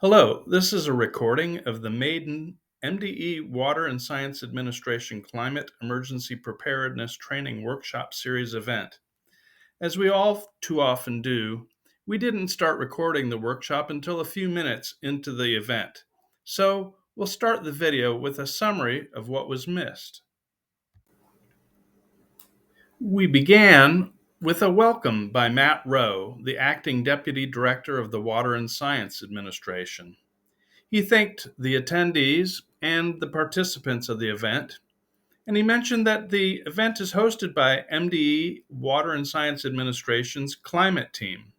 Hello, this is a recording of the maiden MDE Water and Science Administration Climate Emergency Preparedness Training Workshop Series event. As we all too often do, we didn't start recording the workshop until a few minutes into the event. So we'll start the video with a summary of what was missed. We began with a welcome by Matt Rowe, the Acting Deputy Director of the Water and Science Administration. He thanked the attendees and the participants of the event, and he mentioned that the event is hosted by MDE Water and Science Administration's climate team.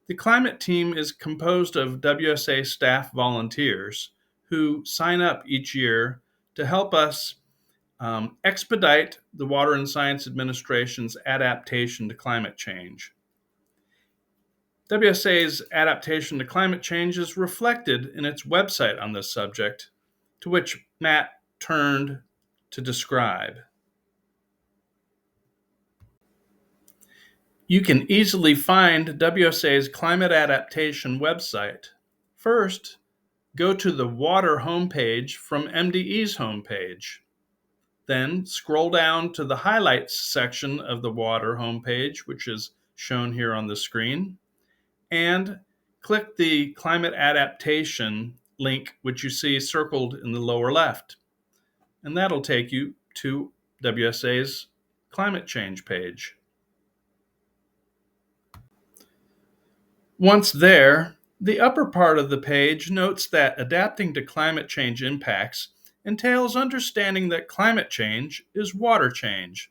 The climate team is composed of WSA staff volunteers who sign up each year to help us expedite the Water and Science Administration's adaptation to climate change. WSA's adaptation to climate change is reflected in its website on this subject, to which Matt turned to describe. You can easily find WSA's climate adaptation website. First, go to the water homepage from MDE's homepage. Then scroll down to the highlights section of the water homepage, which is shown here on the screen, and click the climate adaptation link, which you see circled in the lower left. And that'll take you to WSA's climate change page. Once there, the upper part of the page notes that adapting to climate change impacts entails understanding that climate change is water change.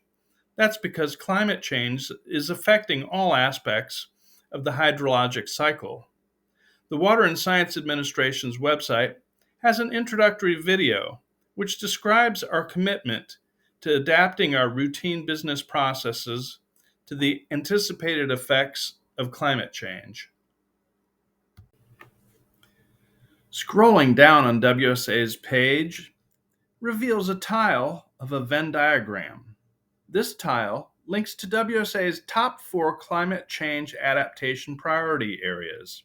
That's because climate change is affecting all aspects of the hydrologic cycle. The Water and Science Administration's website has an introductory video which describes our commitment to adapting our routine business processes to the anticipated effects of climate change. Scrolling down on WSA's page reveals a tile of a Venn diagram. This tile links to WSA's top 4 climate change adaptation priority areas.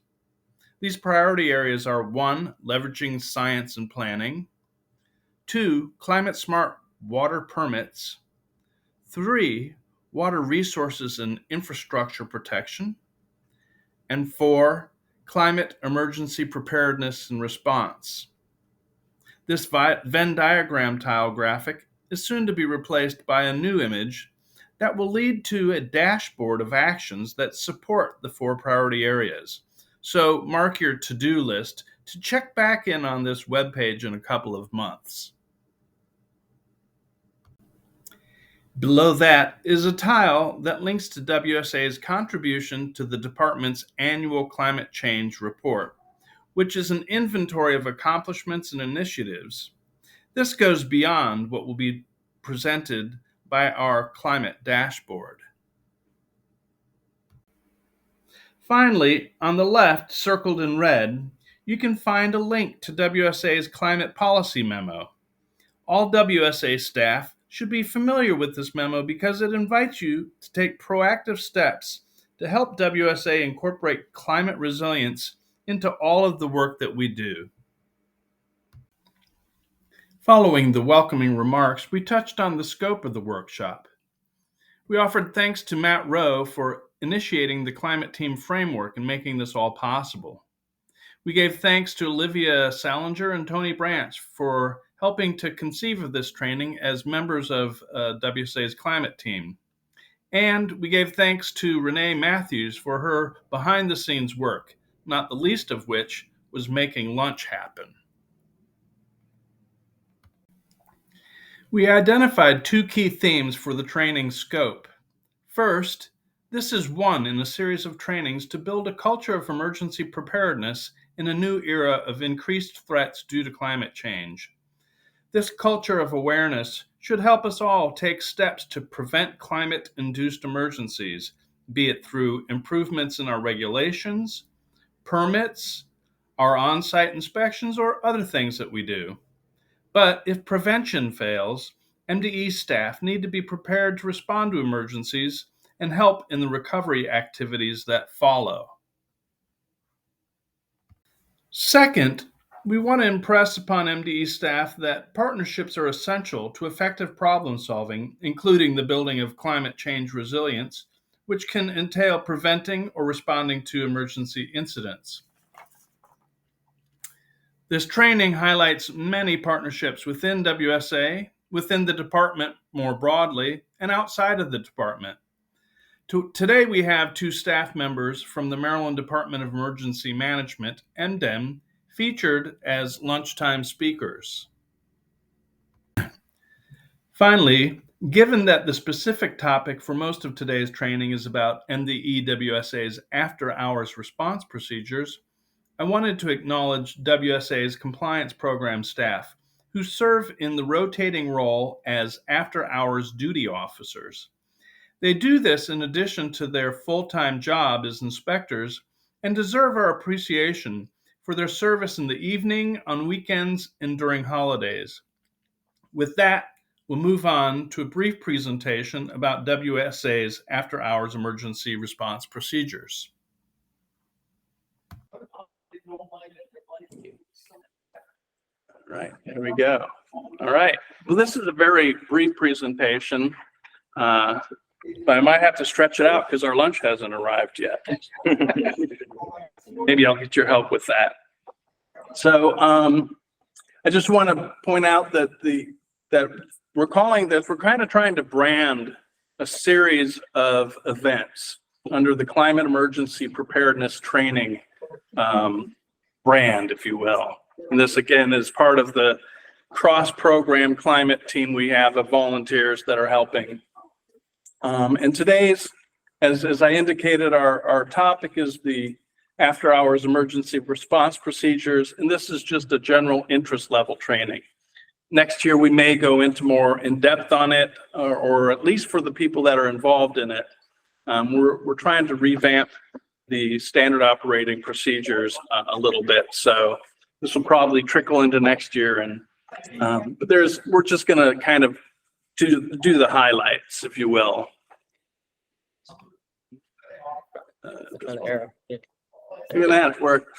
These priority areas are 1. Leveraging science and planning, 2. Climate smart water permits, 3. Water resources and infrastructure protection, and 4. Climate emergency preparedness and response. This Venn diagram tile graphic is soon to be replaced by a new image that will lead to a dashboard of actions that support the 4 priority areas. So mark your to-do list to check back in on this webpage in a couple of months. Below that is a tile that links to WSA's contribution to the department's annual climate change report, which is an inventory of accomplishments and initiatives. This goes beyond what will be presented by our climate dashboard. Finally, on the left, circled in red, you can find a link to WSA's climate policy memo. All WSA staff should be familiar with this memo because it invites you to take proactive steps to help WSA incorporate climate resilience into all of the work that we do. Following the welcoming remarks, we touched on the scope of the workshop. We offered thanks to Matt Rowe for initiating the climate team framework and making this all possible. We gave thanks to Olivia Salinger and Tony Branch for helping to conceive of this training as members of WSA's climate team. And we gave thanks to Renee Matthews for her behind-the-scenes work, not the least of which was making lunch happen. We identified 2 key themes for the training scope. First, this is one in a series of trainings to build a culture of emergency preparedness in a new era of increased threats due to climate change. This culture of awareness should help us all take steps to prevent climate-induced emergencies, be it through improvements in our regulations, permits, our on-site inspections, or other things that we do. But if prevention fails, MDE staff need to be prepared to respond to emergencies and help in the recovery activities that follow. Second, we want to impress upon MDE staff that partnerships are essential to effective problem solving, including the building of climate change resilience, which can entail preventing or responding to emergency incidents. This training highlights many partnerships within WSA, within the department more broadly, and outside of the department. Today, we have 2 staff members from the Maryland Department of Emergency Management, MDEM, featured as lunchtime speakers. Finally, given that the specific topic for most of today's training is about MDE WSA's after-hours response procedures, I wanted to acknowledge WSA's compliance program staff who serve in the rotating role as after-hours duty officers. They do this in addition to their full-time job as inspectors and deserve our appreciation for their service in the evening, on weekends, and during holidays. With that, we'll move on to a brief presentation about WSA's after-hours emergency response procedures. All right, here we go. All right, well, this is a very brief presentation. But I might have to stretch it out because our lunch hasn't arrived yet. Maybe I'll get your help with that. So I just want to point out that we're calling this, we're kind of trying to brand a series of events under the Climate Emergency Preparedness Training brand, if you will. And this again is part of the cross-program climate team we have of volunteers that are helping. And today's, as I indicated, our topic is the after-hours emergency response procedures, and this is just a general interest level training. Next year, we may go into more in-depth on it, or at least for the people that are involved in it. We're trying to revamp the standard operating procedures a little bit, so this will probably trickle into next year. And but we're just going to kind of do the highlights, if you will. Look at that work.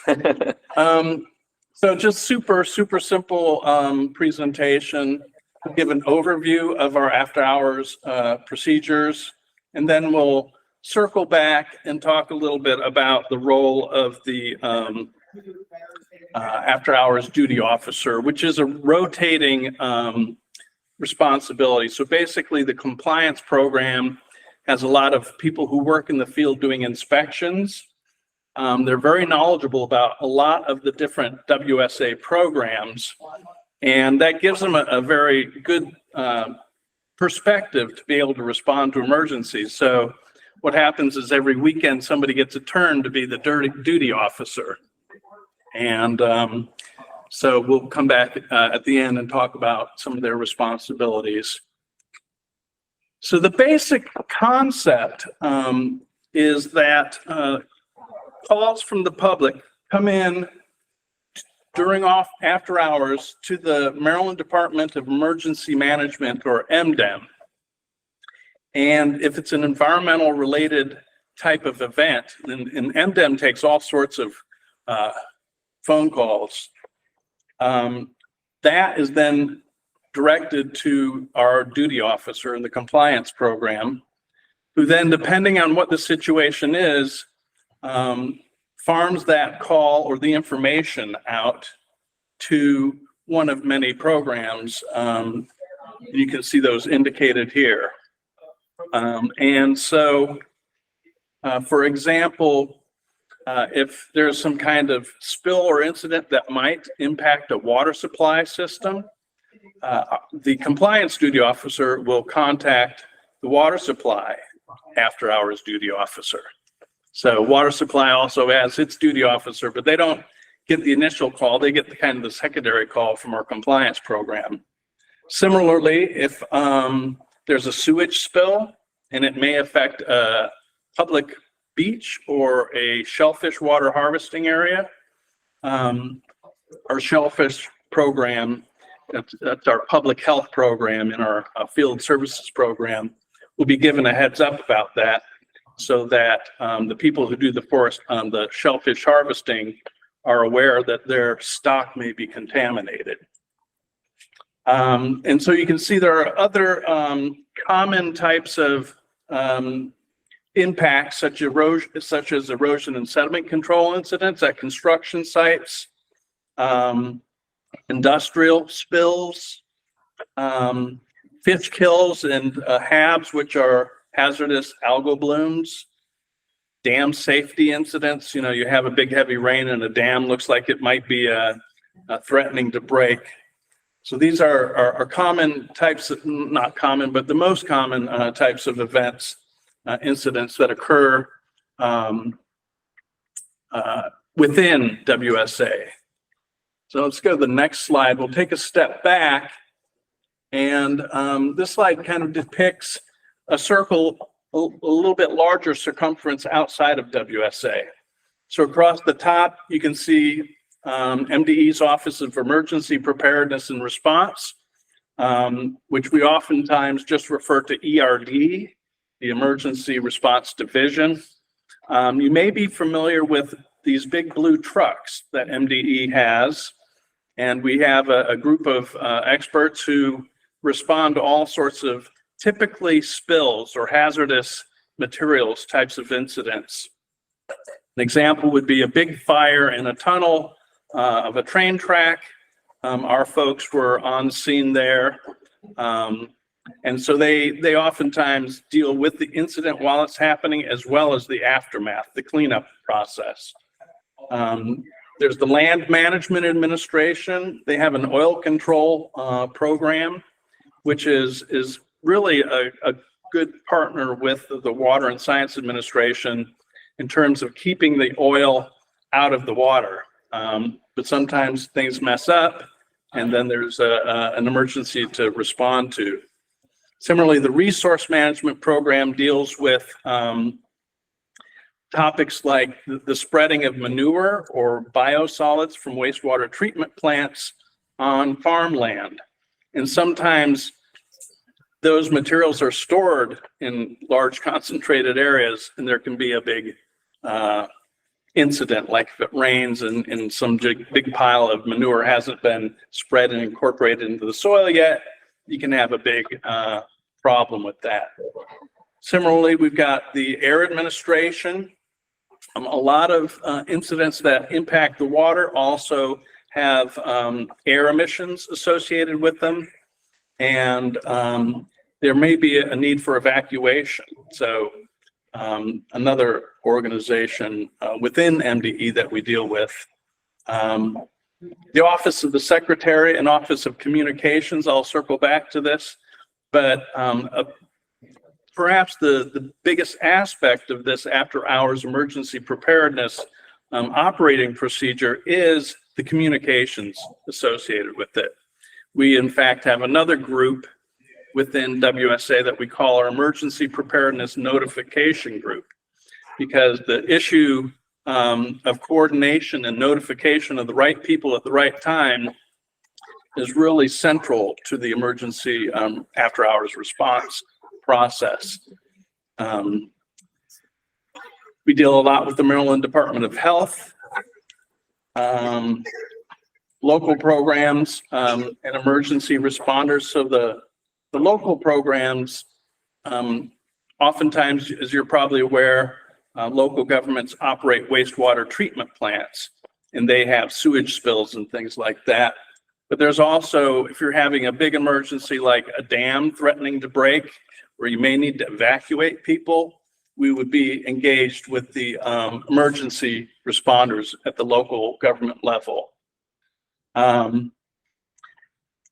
So just super simple presentation. We'll give an overview of our after hours procedures, and then we'll circle back and talk a little bit about the role of the after hours duty officer, which is a rotating responsibility. So basically the compliance program has a lot of people who work in the field doing inspections. They're very knowledgeable about a lot of the different WSA programs, and that gives them a very good perspective to be able to respond to emergencies. So what happens is every weekend somebody gets a turn to be the duty officer. And so we'll come back at the end and talk about some of their responsibilities. So the basic concept is that calls from the public come in during after hours to the Maryland Department of Emergency Management, or MDEM. And if it's an environmental related type of event, and MDEM takes all sorts of phone calls, that is then directed to our duty officer in the compliance program, who then, depending on what the situation is, farms that call or the information out to one of many programs. You can see those indicated here. And so, for example, if there's some kind of spill or incident that might impact a water supply system, the compliance duty officer will contact the water supply after hours duty officer. So water supply also has its duty officer, but they don't get the initial call. They get the kind of the secondary call from our compliance program. Similarly, if there's a sewage spill and it may affect a public beach or a shellfish water harvesting area, our shellfish program, that's our public health program in our field services program, will be given a heads up about that, so that the people who do the shellfish harvesting are aware that their stock may be contaminated. And so you can see there are other common types of impacts, such as erosion and sediment control incidents at construction sites, industrial spills, fish kills and HABs, which are hazardous algal blooms, dam safety incidents. You know, you have a big heavy rain and a dam looks like it might be threatening to break. So these are common types of, not common, but the most common types of events, incidents that occur within WSA. So let's go to the next slide. We'll take a step back, and this slide kind of depicts a circle, a little bit larger circumference outside of WSA. So across the top, you can see MDE's Office of Emergency Preparedness and Response, which we oftentimes just refer to ERD, the Emergency Response Division. You may be familiar with these big blue trucks that MDE has, and we have a group of experts who respond to all sorts of typically spills or hazardous materials types of incidents. An example would be a big fire in a tunnel of a train track. Our folks were on scene there. And so they oftentimes deal with the incident while it's happening, as well as the aftermath, the cleanup process. There's the Land Management Administration. They have an oil control program, which is really a good partner with the Water and Science Administration in terms of keeping the oil out of the water. But sometimes things mess up, and then there's an emergency to respond to. Similarly, the Resource Management Program deals with topics like the spreading of manure or biosolids from wastewater treatment plants on farmland. And sometimes those materials are stored in large concentrated areas, and there can be a big incident, like if it rains and some big pile of manure hasn't been spread and incorporated into the soil yet, you can have a big problem with that. Similarly, we've got the Air Administration. A lot of incidents that impact the water also have air emissions associated with them, and there may be a need for evacuation. So another organization within MDE that we deal with. The Office of the Secretary and Office of Communications, I'll circle back to this, but perhaps the biggest aspect of this after-hours emergency preparedness operating procedure is the communications associated with it. We, in fact, have another group within WSA that we call our Emergency Preparedness Notification Group, because the issue of coordination and notification of the right people at the right time is really central to the emergency after-hours response process. We deal a lot with the Maryland Department of Health, local programs, and emergency responders. So the local programs, oftentimes, as you're probably aware, local governments operate wastewater treatment plants, and they have sewage spills and things like that. But there's also, if you're having a big emergency like a dam threatening to break, where you may need to evacuate people, we would be engaged with the emergency responders at the local government level. I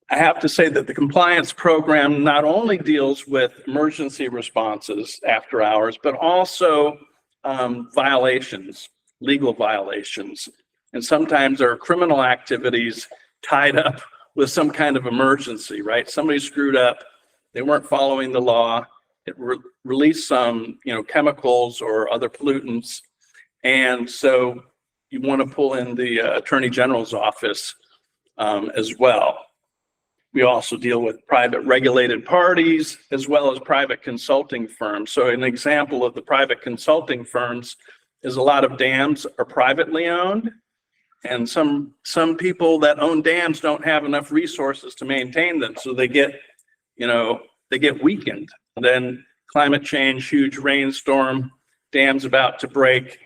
have to say that the compliance program not only deals with emergency responses after hours, but also violations, legal violations. And sometimes there are criminal activities tied up with some kind of emergency, right? Somebody screwed up, they weren't following the law, it released some, chemicals or other pollutants. And so you want to pull in the Attorney General's office as well. We also deal with private regulated parties as well as private consulting firms. So an example of the private consulting firms is a lot of dams are privately owned, And some people that own dams don't have enough resources to maintain them, so they get, they get weakened. And then climate change, huge rainstorm, dams about to break.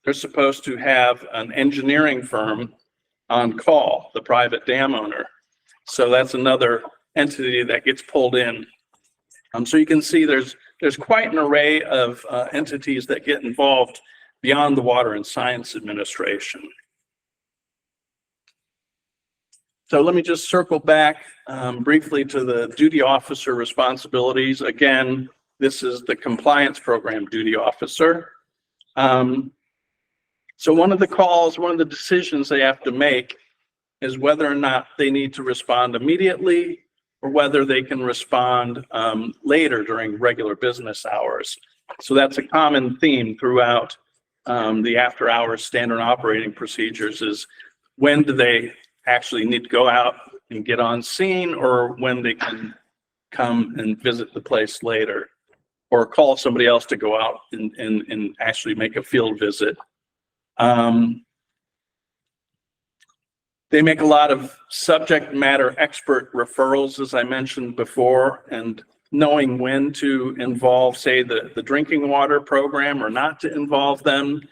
They're supposed to have an engineering firm on call, the private dam owner. So that's another entity that gets pulled in. So you can see there's quite an array of entities that get involved beyond the Water and Science Administration. So let me just circle back briefly to the duty officer responsibilities. Again, this is the compliance program duty officer. So one of the decisions they have to make is whether or not they need to respond immediately or whether they can respond later during regular business hours. So that's a common theme throughout the after hours standard operating procedures, is when do they actually need to go out and get on scene, or when they can come and visit the place later, or call somebody else to go out and actually make a field visit. They make a lot of subject matter expert referrals, as I mentioned before, and knowing when to involve, say, the drinking water program or not to involve them.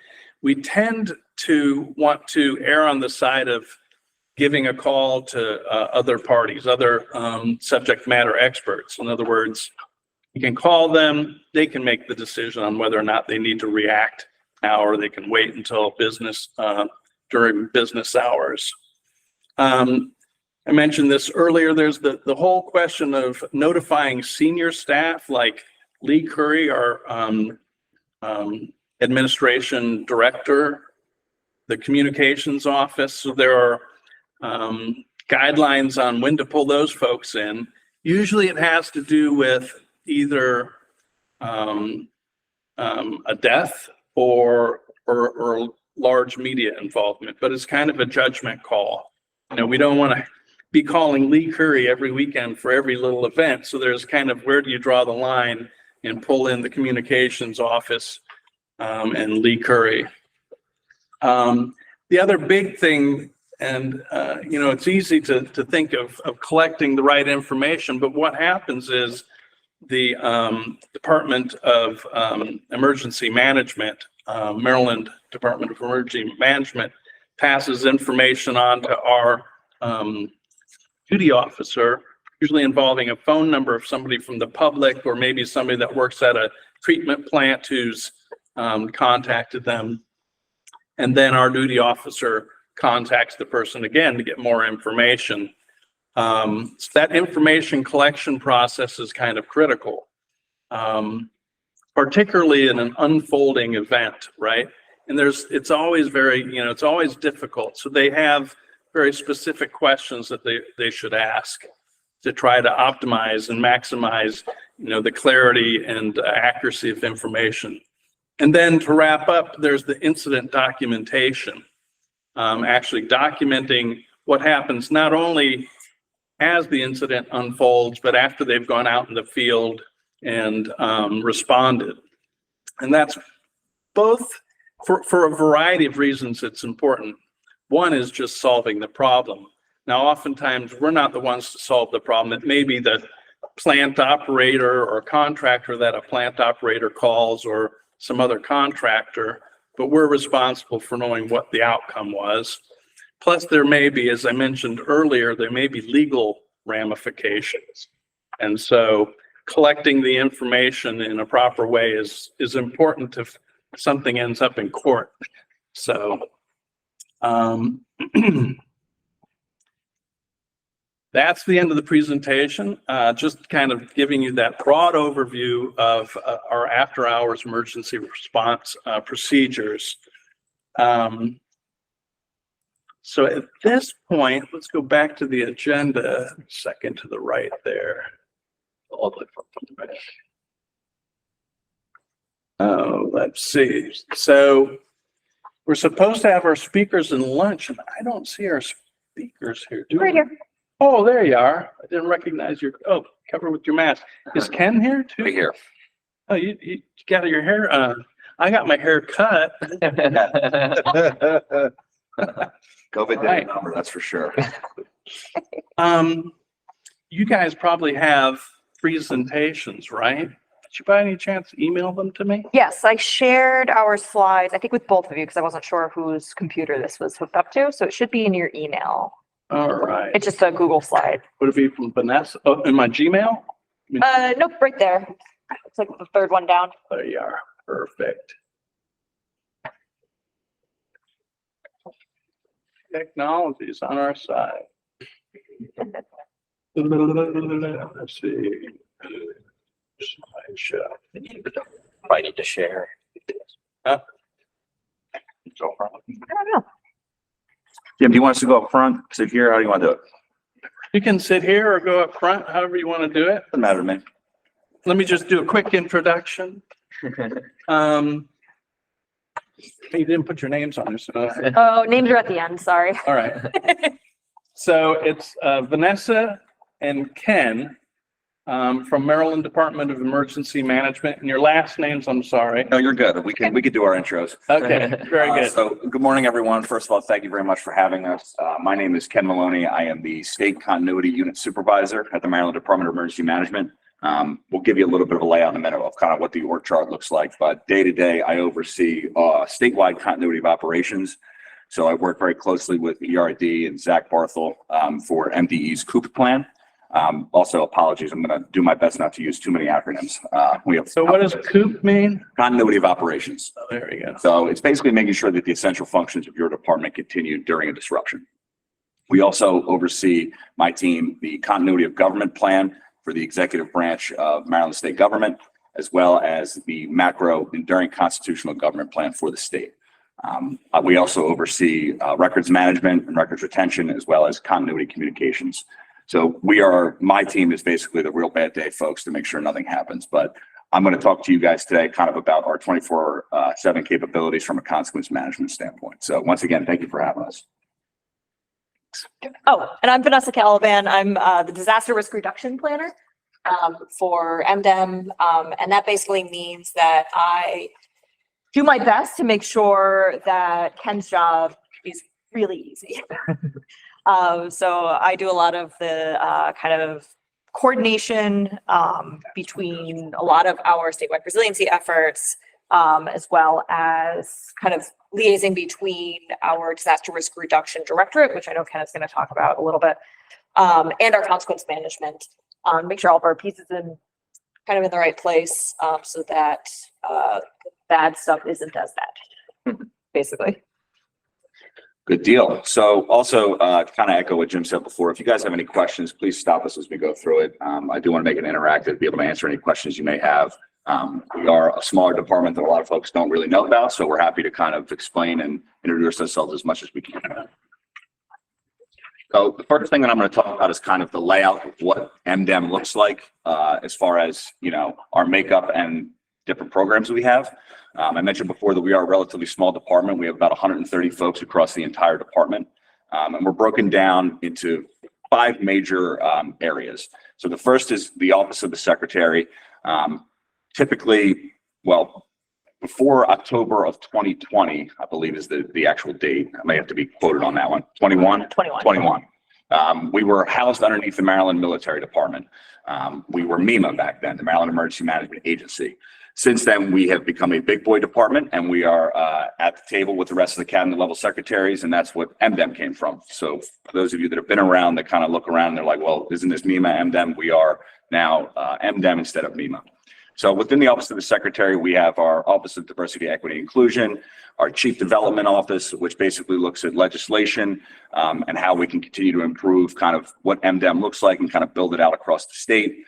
We tend to want to err on the side of giving a call to other parties, other subject matter experts. In other words, you can call them, they can make the decision on whether or not they need to react now, or they can wait until business, during business hours. I mentioned this earlier, there's the whole question of notifying senior staff like Lee Curry, our administration director, the communications office. So there are guidelines on when to pull those folks in. Usually it has to do with either a death or large media involvement, but it's kind of a judgment call. We don't want to be calling Lee Curry every weekend for every little event. So there's kind of, where do you draw the line and pull in the communications office and Lee Curry. The other big thing, and it's easy to think of collecting the right information, but what happens is the Department of Emergency Management, Maryland Department of Emergency Management, passes information on to our duty officer, usually involving a phone number of somebody from the public, or maybe somebody that works at a treatment plant who's contacted them. And then our duty officer contacts the person again to get more information. So that information collection process is kind of critical, particularly in an unfolding event, right? And it's always it's always difficult. So they have very specific questions that they should ask to try to optimize and maximize, the clarity and accuracy of information. And then to wrap up, there's the incident documentation, actually documenting what happens not only as the incident unfolds, but after they've gone out in the field and responded. And that's both for a variety of reasons it's important. One is just solving the problem. Now, oftentimes we're not the ones to solve the problem. It may be the plant operator or contractor that a plant operator calls, or some other contractor, but we're responsible for knowing what the outcome was. Plus, there may be, as I mentioned earlier, there may be legal ramifications. And so collecting the information in a proper way is important if something ends up in court. So that's the end of the presentation. Just kind of giving you that broad overview of our after hours emergency response procedures. So at this point, let's go back to the agenda, second to the right there. All the way from the back. Oh, let's see. So we're supposed to have our speakers and lunch, and I don't see our speakers here. Do Right here. Oh, there you are. I didn't recognize your, cover with your mask. Is Ken here too? Right here. Oh, you got your hair, I got my hair cut. COVID Right. number, that's for sure. You guys probably have presentations, right? Did you by any chance email them to me? Yes, I shared our slides, I think with both of you, because I wasn't sure whose computer this was hooked up to. So it should be in your email. All right. It's just a Google slide. Would it be from Vanessa? Oh, in my Gmail? Nope, right there. It's like the third one down. There you are. Perfect. Technology is on our side. Let's see. Slideshow. I need to share. Huh? So, I don't know. Jim, do you want us to go up front, sit here? How do you want to do it? You can sit here or go up front, however you want to do it. Doesn't matter to me. Let me just do a quick introduction. You didn't put your names on there, so. Oh, names are at the end, sorry. All right. So it's Vanessa and Ken from Maryland Department of Emergency Management. And your last names, I'm sorry. No, you're good. We could do our intros. Okay, very good. So good morning, everyone. First of all, thank you very much for having us. My name is Ken Maloney. I am the State Continuity Unit Supervisor at the Maryland Department of Emergency Management. We'll give you a little bit of a layout in a minute of kind of what the org chart looks like, but day to day, I oversee statewide continuity of operations. So I work very closely with ERD and Zach Barthel for MDE's COOP plan. Also, apologies, I'm going to do my best not to use too many acronyms. So what does COOP mean? Continuity of operations. Oh, there you go. So it's basically making sure that the essential functions of your department continue during a disruption. We also oversee, my team, the continuity of government plan for the executive branch of Maryland state government, as well as the macro enduring constitutional government plan for the state. We also oversee records management and records retention, as well as continuity communications. So my team is basically the real bad day folks to make sure nothing happens. But I'm going to talk to you guys today kind of about our 24/7 capabilities from a consequence management standpoint. So once again, thank you for having us. Oh, and I'm Vanessa Calavan. I'm the disaster risk reduction planner for MDEM. And that basically means that I do my best to make sure that Ken's job is really easy. So I do a lot of the kind of coordination between a lot of our statewide resiliency efforts, as well as kind of liaising between our disaster risk reduction directorate, which I know Ken is going to talk about a little bit, and our consequence management. Make sure all of our pieces in kind of in the right place, so that bad stuff isn't as bad, basically. Good deal. So also kind of echo what Jim said before, if you guys have any questions, please stop us as we go through it. I do want to make it interactive, be able to answer any questions you may have. We are a smaller department that a lot of folks don't really know about, so we're happy to kind of explain and introduce ourselves as much as we can. So the first thing that I'm going to talk about is kind of the layout of what MDEM looks like as far as, our makeup and different programs we have. I mentioned before that we are a relatively small department. We have about 130 folks across the entire department. And we're broken down into 5 major areas. So the first is the Office of the Secretary. Typically, well, before October of 2020, I believe is the actual date. I may have to be quoted on that one. 21? 21. We were housed underneath the Maryland Military Department. We were MEMA back then, the Maryland Emergency Management Agency. Since then, we have become a big boy department, and we are at the table with the rest of the cabinet level secretaries, and that's what MDEM came from. So for those of you that have been around, that kind of look around, they're like, well, isn't this MEMA, MDEM? We are now MDEM instead of MEMA. So within the Office of the Secretary, we have our Office of Diversity, Equity, Inclusion, our Chief Development Office, which basically looks at legislation and how we can continue to improve kind of what MDEM looks like and kind of build it out across the state.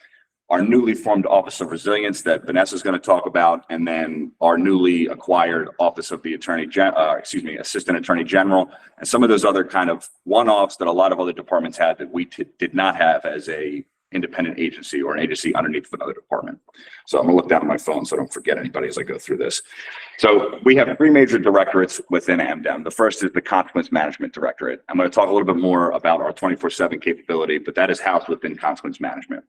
Our newly formed Office of Resilience that Vanessa is going to talk about, and then our newly acquired Office of the Assistant Attorney General, and some of those other kind of one-offs that a lot of other departments had that we did not have as a independent agency or an agency underneath another department. So I'm gonna look down at my phone so I don't forget anybody as I go through this. So we have 3 major directorates within MDEM. The first is the Consequence Management Directorate. I'm going to talk a little bit more about our 24/7 capability, but that is housed within Consequence Management.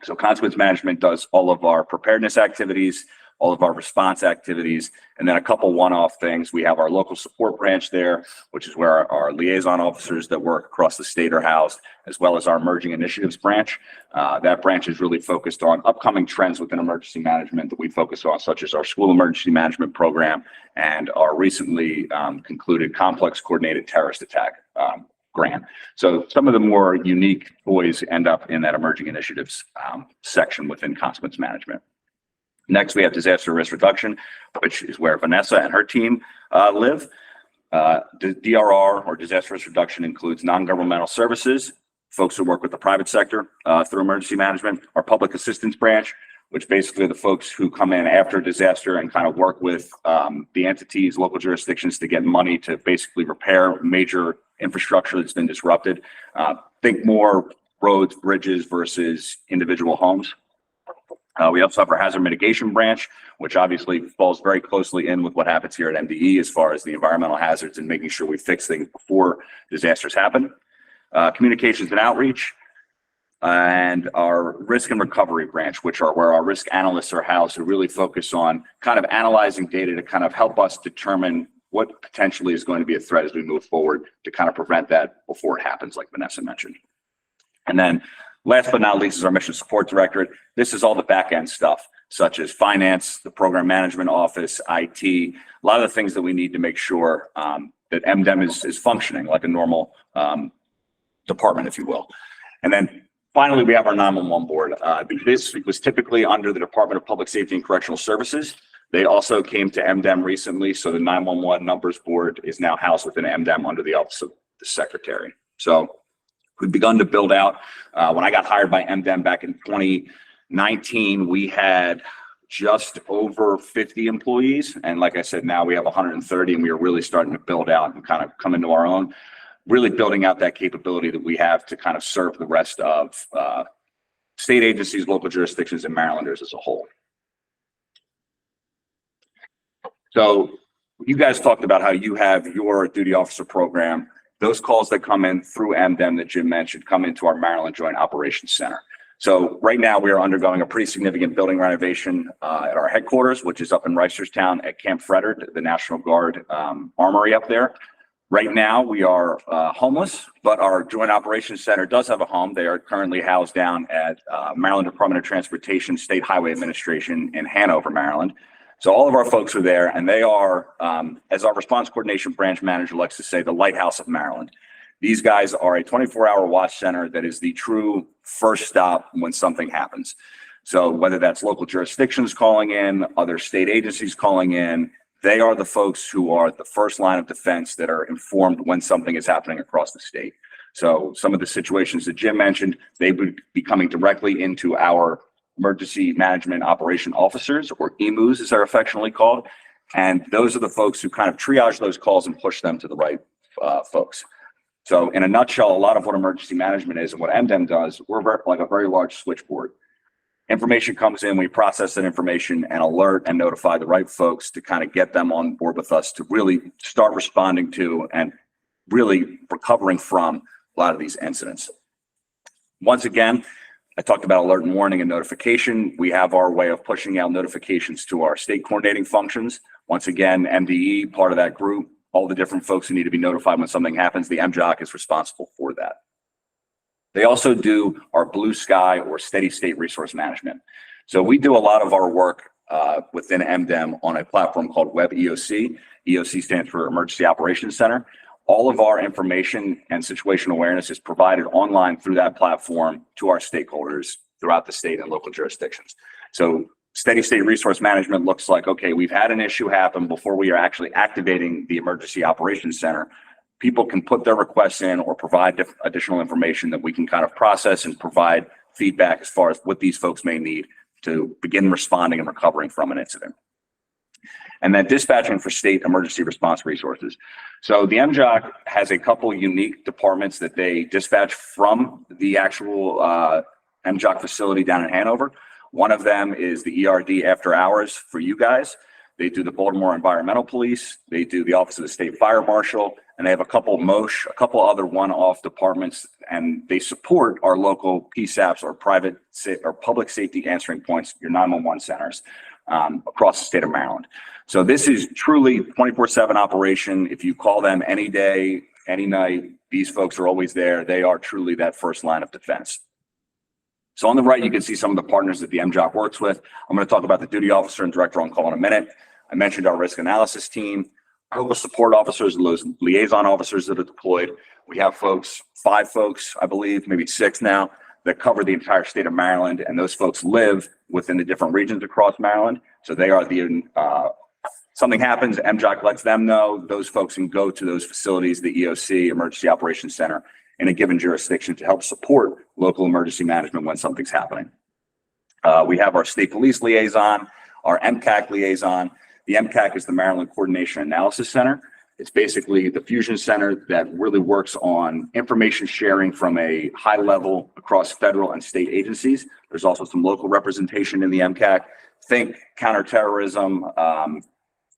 So consequence management does all of our preparedness activities, all of our response activities, and then a couple one-off things. We have our local support branch there, which is where our liaison officers that work across the state are housed, as well as our emerging initiatives branch. That branch is really focused on upcoming trends within emergency management that we focus on, such as our school emergency management program and our recently concluded complex coordinated terrorist attack grant. So some of the more unique toys end up in that emerging initiatives section within consequence management. Next, we have disaster risk reduction, which is where Vanessa and her team live. The DRR, or disaster risk reduction, includes non-governmental services, folks who work with the private sector through emergency management, our public assistance branch, which basically are the folks who come in after a disaster and kind of work with the entities, local jurisdictions to get money to basically repair major infrastructure that's been disrupted. Think more roads, bridges versus individual homes. We also have our hazard mitigation branch, which obviously falls very closely in with what happens here at MDE as far as the environmental hazards and making sure we fix things before disasters happen. Communications and outreach, and our risk and recovery branch, which are where our risk analysts are housed, who really focus on kind of analyzing data to kind of help us determine what potentially is going to be a threat as we move forward to kind of prevent that before it happens, like Vanessa mentioned. And then last but not least is our mission support directorate. This is all the back end stuff, such as finance, the program management office, IT, a lot of the things that we need to make sure that MDEM is functioning like a normal department, if you will. And then finally, we have our 911 board. This was typically under the Department of Public Safety and Correctional Services. They also came to MDEM recently, so the 911 numbers board is now housed within MDEM under the Office of the Secretary. So we've begun to build out. When I got hired by MDEM back in 2019, we had just over 50 employees. And like I said, now we have 130, and we are really starting to build out and kind of come into our own, really building out that capability that we have to kind of serve the rest of state agencies, local jurisdictions, and Marylanders as a whole. So you guys talked about how you have your duty officer program. Those calls that come in through MDEM that Jim mentioned come into our Maryland Joint Operations Center. So right now we are undergoing a pretty significant building renovation at our headquarters, which is up in Reisterstown at Camp Frederick, the National Guard Armory up there. Right now we are homeless, but our Joint Operations Center does have a home. They are currently housed down at Maryland Department of Transportation State Highway Administration in Hanover, Maryland. So all of our folks are there, and they are, as our response coordination branch manager likes to say, the lighthouse of Maryland. These guys are a 24-hour watch center that is the true first stop when something happens. So whether that's local jurisdictions calling in, other state agencies calling in, they are the folks who are the first line of defense that are informed when something is happening across the state. So some of the situations that Jim mentioned, they would be coming directly into our emergency management operation officers, or EMUs as they're affectionately called. And those are the folks who kind of triage those calls and push them to the right folks. So in a nutshell, a lot of what emergency management is and what MDEM does, we're like a very large switchboard. Information comes in, we process that information and alert and notify the right folks to kind of get them on board with us to really start responding to and really recovering from a lot of these incidents. Once again, I talked about alert and warning and notification. We have our way of pushing out notifications to our state coordinating functions. Once again, MDE, part of that group, all the different folks who need to be notified when something happens, the MJOC is responsible for that. They also do our blue sky or steady state resource management. So we do a lot of our work within MDEM on a platform called Web EOC. EOC stands for Emergency Operations Center. All of our information and situational awareness is provided online through that platform to our stakeholders throughout the state and local jurisdictions. So steady state resource management looks like, okay, we've had an issue happen before we are actually activating the Emergency Operations Center. People can put their requests in or provide additional information that we can kind of process and provide feedback as far as what these folks may need to begin responding and recovering from an incident. And then dispatching for state emergency response resources. So the MJOC has a couple unique departments that they dispatch from the actual MJOC facility down in Hanover. One of them is the ERD after hours for you guys. They do the Baltimore Environmental Police. They do the Office of the State Fire Marshal, and they have a couple MOSH, a couple other one-off departments, and they support our local PSAPs or public safety answering points, your 911 centers. across the state of Maryland. So this is truly 24/7 operation. If you call them any day, any night, these folks are always there. They are truly that first line of defense. So on the right, you can see some of the partners that the MJOC works with. I'm going to talk about the duty officer and director on call in a minute. I mentioned our risk analysis team, local support officers, those liaison officers that are deployed. We have folks, 5 folks, I believe, maybe 6 now, that cover the entire state of Maryland. And those folks live within the different regions across Maryland. So they are the, something happens, MJOC lets them know. Those folks can go to those facilities, the EOC, Emergency Operations Center, in a given jurisdiction to help support local emergency management when something's happening. We have our state police liaison, our MCAC liaison. The MCAC is the Maryland Coordination Analysis Center. It's basically the fusion center that really works on information sharing from a high level across federal and state agencies. There's also some local representation in the MCAC. Think counterterrorism,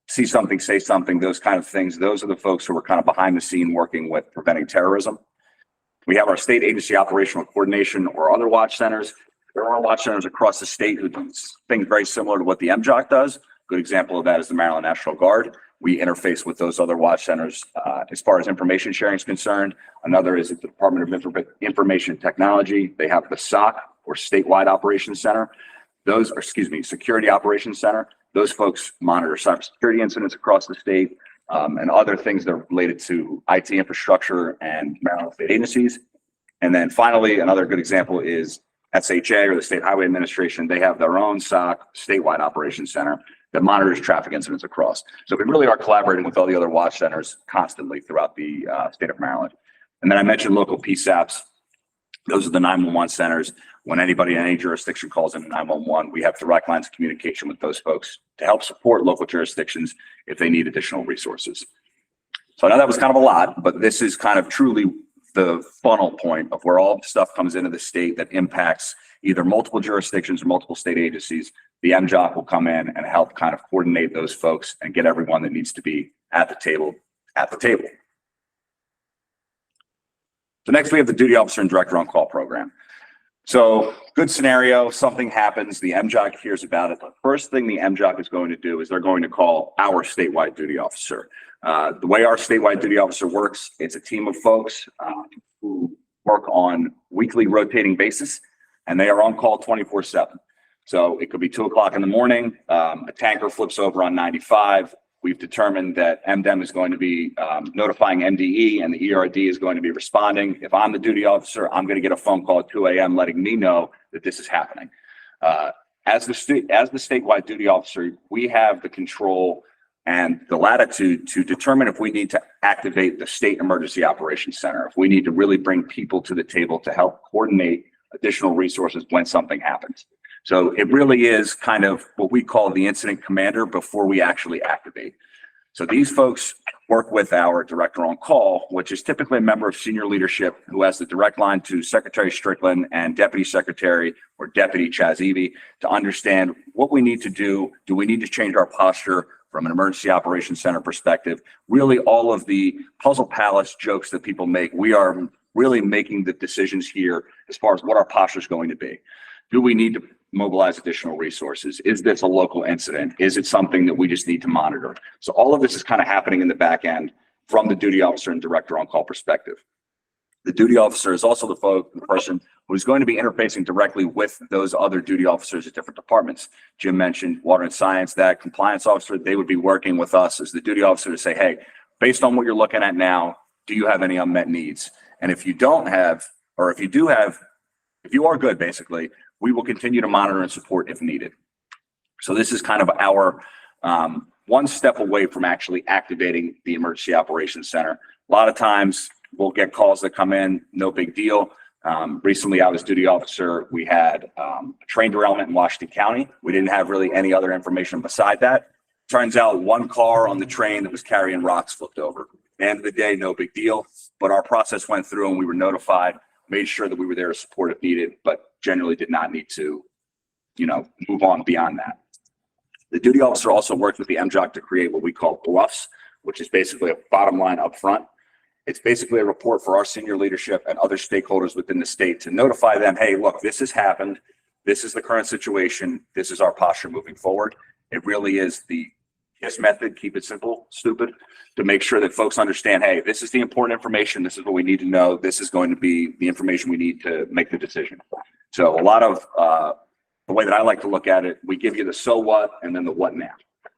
see something, say something, those kind of things. Those are the folks who are kind of behind the scene working with preventing terrorism. We have our state agency operational coordination or other watch centers. There are watch centers across the state who do things very similar to what the MJOC does. Good example of that is the Maryland National Guard. We interface with those other watch centers as far as information sharing is concerned. Another is the Department of Information Technology. They have the SOC, or Statewide Operations Center. Those are, Security Operations Center. Those folks monitor cybersecurity incidents across the state and other things that are related to IT infrastructure and Maryland state agencies. And then finally, another good example is SHA, or the State Highway Administration. They have their own SOC, Statewide Operations Center, that monitors traffic incidents across. So we really are collaborating with all the other watch centers constantly throughout the state of Maryland. And then I mentioned local PSAPs. Those are the 911 centers. When anybody in any jurisdiction calls in 911, we have direct lines of communication with those folks to help support local jurisdictions if they need additional resources. So I know that was kind of a lot, but this is kind of truly the funnel point of where all the stuff comes into the state that impacts either multiple jurisdictions or multiple state agencies. The MJOC will come in and help kind of coordinate those folks and get everyone that needs to be at the table. So next we have the duty officer and director on call program. So good scenario, something happens, the MJOC hears about it. The first thing the MJOC is going to do is they're going to call our statewide duty officer. The way our statewide duty officer works, it's a team of folks who work on weekly rotating basis, and they are on call 24/7. So it could be 2 o'clock in the morning, a tanker flips over on 95. We've determined that MDEM is going to be notifying MDE and the ERD is going to be responding. If I'm the duty officer, I'm going to get a phone call at 2 a.m. letting me know that this is happening. As the statewide duty officer, we have the control and the latitude to determine if we need to activate the State Emergency Operations Center, if we need to really bring people to the table to help coordinate additional resources when something happens. So it really is kind of what we call the incident commander before we actually activate. So these folks work with our director on call, which is typically a member of senior leadership who has the direct line to Secretary Strickland and Deputy Secretary or Deputy Chaz Eby to understand what we need to do. Do we need to change our posture from an emergency operations center perspective? Really all of the puzzle palace jokes that people make, we are really making the decisions here as far as what our posture is going to be. Do we need to mobilize additional resources? Is this a local incident? Is it something that we just need to monitor? So all of this is kind of happening in the back end from the duty officer and director on call perspective. The duty officer is also the person who's going to be interfacing directly with those other duty officers at different departments. Jim mentioned water and science, that compliance officer, they would be working with us as the duty officer to say, hey, based on what you're looking at now, do you have any unmet needs? And if you don't have, or if you do have, if you are good, basically, we will continue to monitor and support if needed. So this is kind of our one step away from actually activating the Emergency Operations Center. A lot of times we'll get calls that come in, no big deal. Recently I was duty officer. We had a train derailment in Washington County. We didn't have really any other information beside that. Turns out one car on the train that was carrying rocks flipped over. At the end of the day, no big deal, but our process went through and we were notified, made sure that we were there to support if needed, but generally did not need to, move on beyond that. The duty officer also worked with the MJOC to create what we call bluffs, which is basically a bottom line up front. It's basically a report for our senior leadership and other stakeholders within the state to notify them, hey, look, this has happened. this is the current situation. This is our posture moving forward. It really is the KISS method, keep it simple, stupid, to make sure that folks understand, hey, this is the important information. This is what we need to know. This is going to be the information we need to make the decision. So a lot of the way that I like to look at it, we give you the so what and then the what now.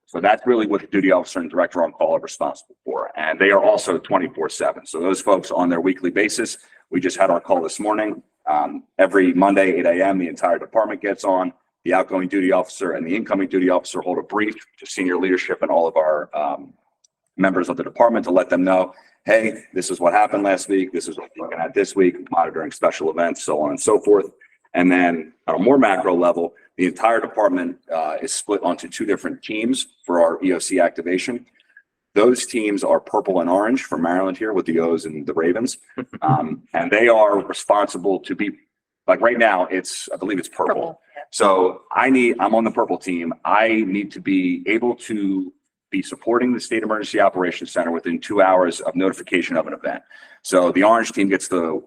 So that's really what the duty officer and director on call are responsible for. And they are also 24/7. So those folks on their weekly basis, we just had our call this morning. Every Monday, 8 a.m., the entire department gets on. The outgoing duty officer and the incoming duty officer hold a brief to senior leadership and all of our members of the department to let them know, hey, this is what happened last week. This is what we're looking at this week, monitoring special events, so on and so forth. And then on a more macro level, the entire department is split onto two different teams for our EOC activation. Those teams are purple and orange for Maryland here with the O's and the Ravens. And they are responsible to be, like right now, I believe it's purple. So I'm on the purple team. I need to be able to be supporting the State Emergency Operations Center within 2 hours of notification of an event. So the orange team gets the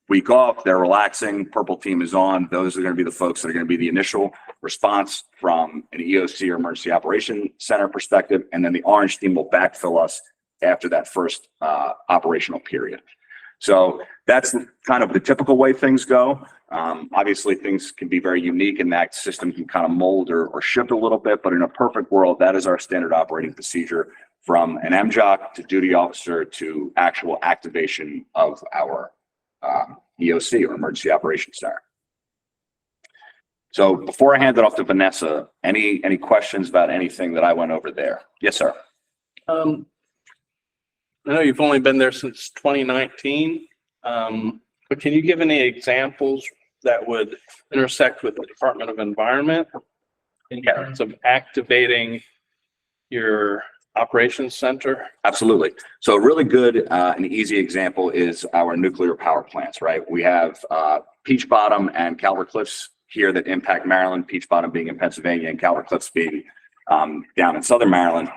week off, they're relaxing, purple team is on. Those are going to be the folks that are going to be the initial response from an EOC or Emergency Operations Center perspective. And then the orange team will backfill us after that first operational period. So that's kind of the typical way things go. Obviously things can be very unique and that system can kind of mold or shift a little bit, but in a perfect world, that is our standard operating procedure from an MJOC to duty officer to actual activation of our EOC or Emergency Operations Center. So before I hand it off to Vanessa, any questions about anything that I went over there? Yes, sir. I know you've only been there since 2019, but can you give any examples that would intersect with the Department of Environment in terms of activating your operations center? Absolutely. So a really good and easy example is our nuclear power plants, right? We have Peach Bottom and Calvert Cliffs here that impact Maryland, Peach Bottom being in Pennsylvania and Calvert Cliffs being down in Southern Maryland.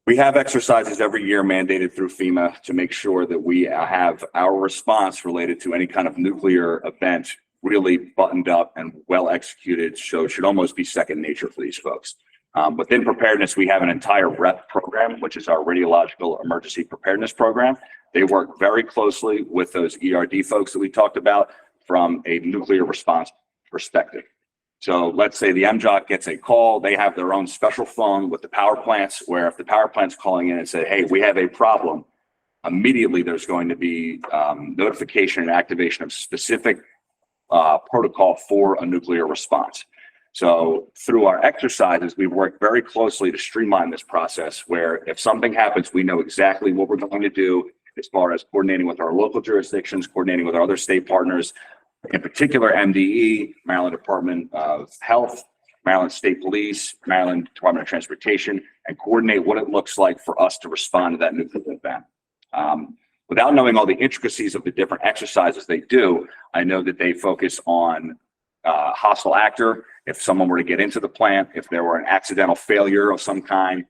We have exercises every year mandated through FEMA to make sure that we have our response related to any kind of nuclear event really buttoned up and well executed. So it should almost be second nature for these folks. Within preparedness, we have an entire REP program, which is our Radiological Emergency Preparedness Program. They work very closely with those ERD folks that we talked about from a nuclear response perspective. So let's say the MJOC gets a call, they have their own special phone with the power plants, where if the power plant's calling in and say, hey, we have a problem, immediately there's going to be notification and activation of specific protocol for a nuclear response. So through our exercises, we've worked very closely to streamline this process where if something happens, we know exactly what we're going to do as far as coordinating with our local jurisdictions, coordinating with our other state partners, in particular MDE, Maryland Department of Health, Maryland State Police, Maryland Department of Transportation, and coordinate what it looks like for us to respond to that nuclear event. Without knowing all the intricacies of the different exercises they do, I know that they focus on hostile actor. If someone were to get into the plant, if there were an accidental failure of some kind,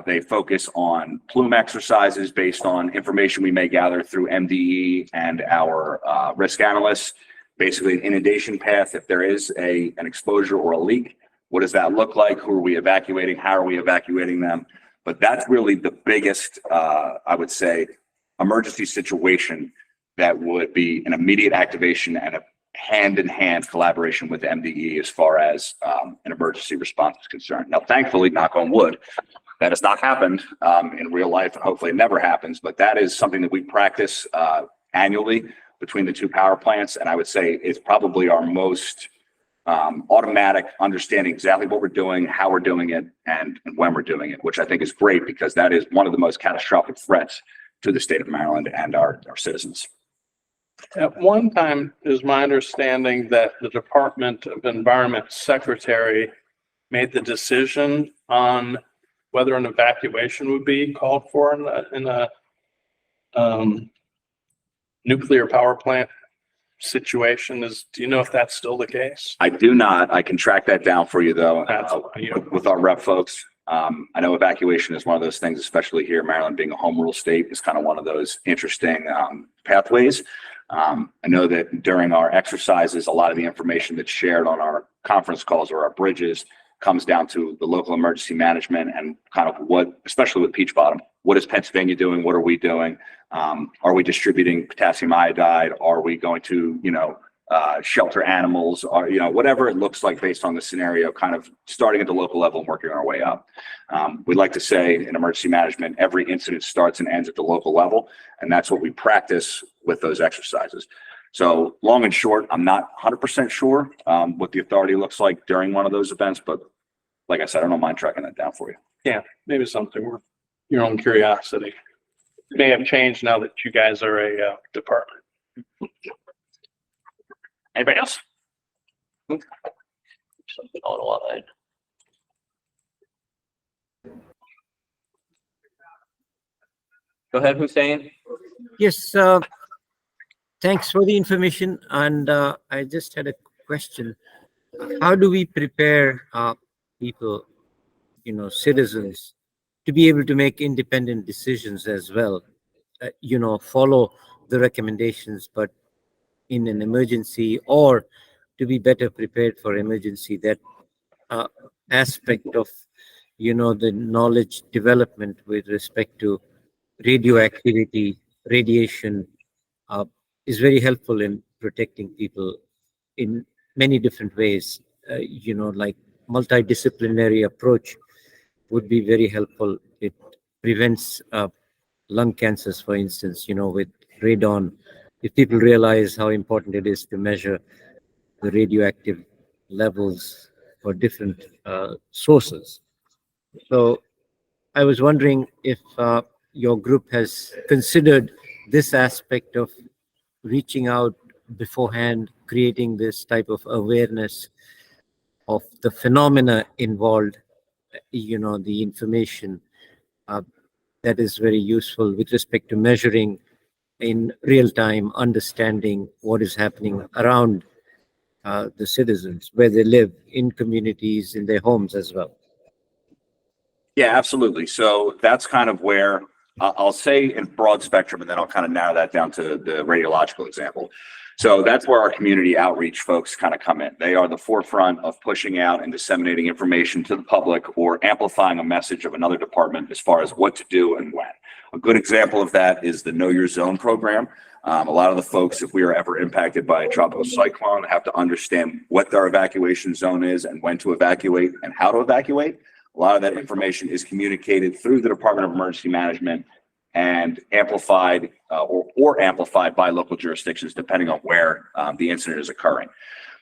they focus on plume exercises based on information we may gather through MDE and our risk analysts. Basically an inundation path. If there is an exposure or a leak, what does that look like? Who are we evacuating? How are we evacuating them? But that's really the biggest, I would say, emergency situation that would be an immediate activation and a hand-in-hand collaboration with MDE as far as an emergency response is concerned. Now, thankfully, knock on wood, that has not happened in real life, and hopefully it never happens, but that is something that we practice annually between the two power plants, and I would say it's probably our most automatic understanding exactly what we're doing, how we're doing it, and when we're doing it, which I think is great because that is one of the most catastrophic threats to the state of Maryland and our citizens. At one time, it is my understanding that the Department of Environment Secretary made the decision on whether an evacuation would be called for in a nuclear power plant situation. Do you know if that's still the case? I do not. I can track that down for you though, with our rep folks. I know evacuation is one of those things, especially here, Maryland being a home rule state, is kind of one of those interesting pathways. I know that during our exercises, a lot of the information that's shared on our conference calls or our bridges comes down to the local emergency management and kind of what, especially with Peach Bottom, what is Pennsylvania doing? What are we doing? Are we distributing potassium iodide? Are we going to, shelter animals, or, whatever it looks like based on the scenario, kind of starting at the local level and working our way up. We like to say in emergency management, every incident starts and ends at the local level. And that's what we practice with those exercises. So long and short, I'm not 100% sure what the authority looks like during one of those events, but like I said, I don't mind tracking that down for you. Yeah, maybe something worth your own curiosity. It may have changed now that you guys are a department. Anybody else? Something on a lot of Go ahead, Hussein. Yes, thanks for the information. And I just had a question. How do we prepare people, citizens, to be able to make independent decisions as well? Follow the recommendations, but in an emergency, or to be better prepared for emergency, that aspect of, the knowledge development with respect to radioactivity, radiation, is very helpful in protecting people in many different ways. Like multidisciplinary approach would be very helpful. It prevents lung cancers, for instance, with radon. If people realize how important it is to measure the radioactive levels for different sources. So I was wondering if your group has considered this aspect of reaching out beforehand, creating this type of awareness of the phenomena involved, the information that is very useful with respect to measuring in real time, understanding what is happening around the citizens, where they live, in communities, in their homes as well. Yeah, absolutely. So that's kind of where I'll say in broad spectrum, and then I'll kind of narrow that down to the radiological example. So that's where our community outreach folks kind of come in. They are the forefront of pushing out and disseminating information to the public or amplifying a message of another department as far as what to do and when. A good example of that is the Know Your Zone program. A lot of the folks, if we are ever impacted by a tropical cyclone, have to understand what their evacuation zone is and when to evacuate and how to evacuate. A lot of that information is communicated through the Department of Emergency Management and amplified or amplified by local jurisdictions, depending on where the incident is occurring.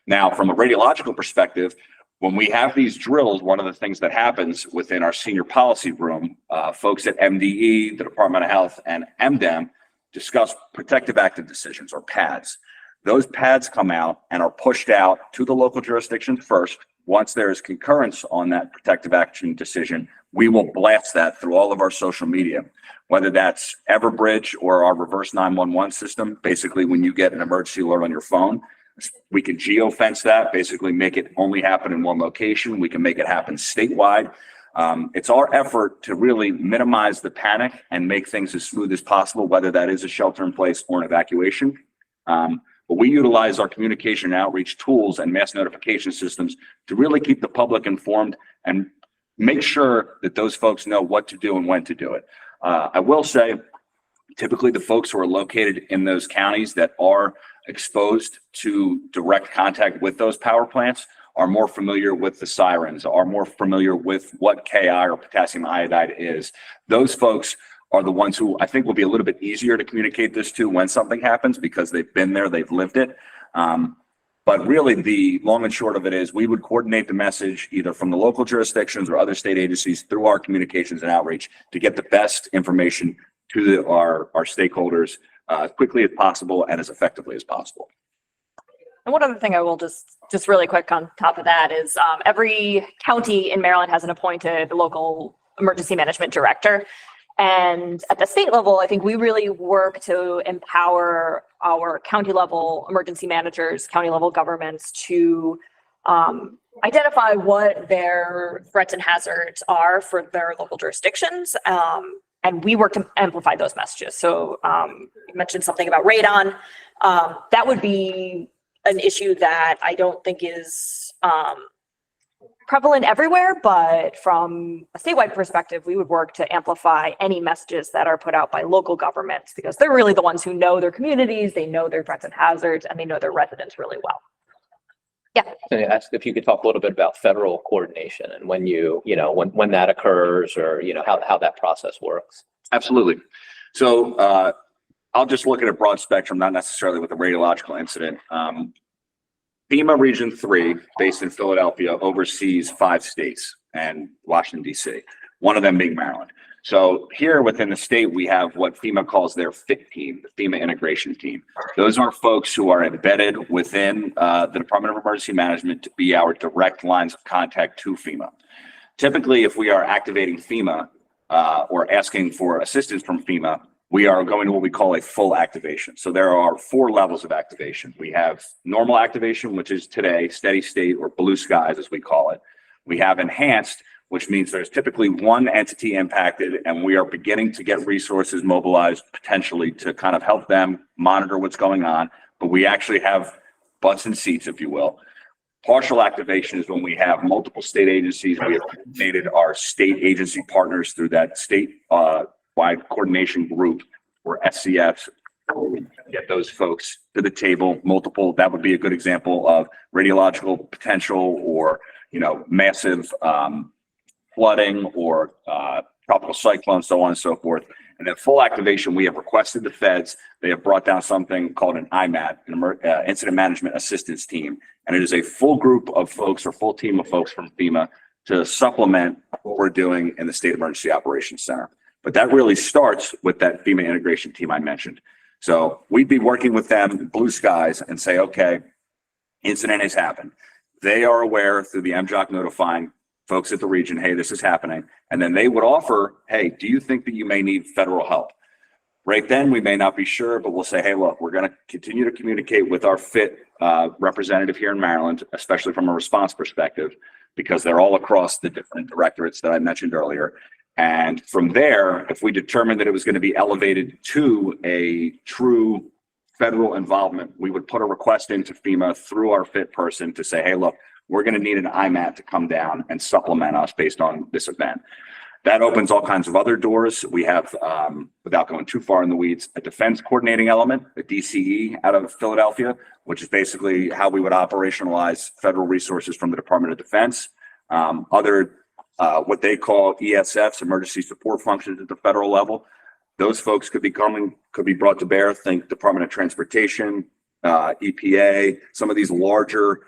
Now, from a radiological perspective, when we have these drills, one of the things that happens within our senior policy room, folks at MDE, the Department of Health, and MDEM discuss protective active decisions, or PADs. Those PADs come out and are pushed out to the local jurisdictions first. Once there is concurrence on that protective action decision, we will blast that through all of our social media, whether that's Everbridge or our reverse 911 system. Basically, when you get an emergency alert on your phone, we can geofence that, basically make it only happen in one location. We can make it happen statewide. It's our effort to really minimize the panic and make things as smooth as possible, whether that is a shelter in place or an evacuation. But we utilize our communication and outreach tools and mass notification systems to really keep the public informed and make sure that those folks know what to do and when to do it. I will say, typically the folks who are located in those counties that are exposed to direct contact with those power plants are more familiar with the sirens, are more familiar with what Ki or potassium iodide is. Those folks are the ones who I think will be a little bit easier to communicate this to when something happens, because they've been there, they've lived it. But really the long and short of it is we would coordinate the message either from the local jurisdictions or other state agencies through our communications and outreach to get the best information to our stakeholders as quickly as possible and as effectively as possible. And one other thing I will just really quick on top of that is every county in Maryland has an appointed local emergency management director. And at the state level, I think we really work to empower our county level emergency managers, county level governments to identify what their threats and hazards are for their local jurisdictions. And we work to amplify those messages. So you mentioned something about radon. That would be an issue that I don't think is prevalent everywhere, but from a statewide perspective, we would work to amplify any messages that are put out by local governments, because they're really the ones who know their communities, they know their threats and hazards, and they know their residents really well. And I asked if you could talk a little bit about federal coordination and when when that occurs, or, how that process works. Absolutely. So I'll just look at a broad spectrum, not necessarily with a radiological incident. FEMA Region 3, based in Philadelphia, oversees 5 states and Washington, D.C., one of them being Maryland. So here within the state, we have what FEMA calls their FIT team, the FEMA integration team. Those are folks who are embedded within the Department of Emergency Management to be our direct lines of contact to FEMA. Typically, if we are activating FEMA or asking for assistance from FEMA, we are going to what we call a full activation. So there are 4 levels of activation. We have normal activation, which is today, steady state or blue skies, as we call it. We have enhanced, which means there's typically one entity impacted, and we are beginning to get resources mobilized potentially to kind of help them monitor what's going on. But we actually have butts and seats, if you will. Partial activation is when we have multiple state agencies. We have coordinated our state agency partners through that state-wide coordination group, or SCFs. Get those folks to the table, multiple. That would be a good example of radiological potential, or massive flooding, or tropical cyclone, so on and so forth. And then full activation, we have requested the feds. They have brought down something called an IMAT, an Incident Management Assistance Team. And it is a full group of folks, or full team of folks from FEMA, to supplement what we're doing in the State Emergency Operations Center. But that really starts with that FEMA integration team I mentioned. So we'd be working with them, blue skies, and say, okay, incident has happened. They are aware through the MJOC notifying folks at the region, hey, this is happening. And then they would offer, hey, do you think that you may need federal help? Right then, we may not be sure, but we'll say, hey, look, we're going to continue to communicate with our FIT representative here in Maryland, especially from a response perspective, because they're all across the different directorates that I mentioned earlier. And from there, if we determined that it was going to be elevated to a true federal involvement, we would put a request into FEMA through our FIT person to say, hey, look, we're going to need an IMAT to come down and supplement us based on this event. That opens all kinds of other doors. We have, without going too far in the weeds, a defense coordinating element, a DCE out of Philadelphia, which is basically how we would operationalize federal resources from the Department of Defense. What they call ESFs, emergency support functions at the federal level. Those folks could be brought to bear. Think Department of Transportation, EPA, some of these larger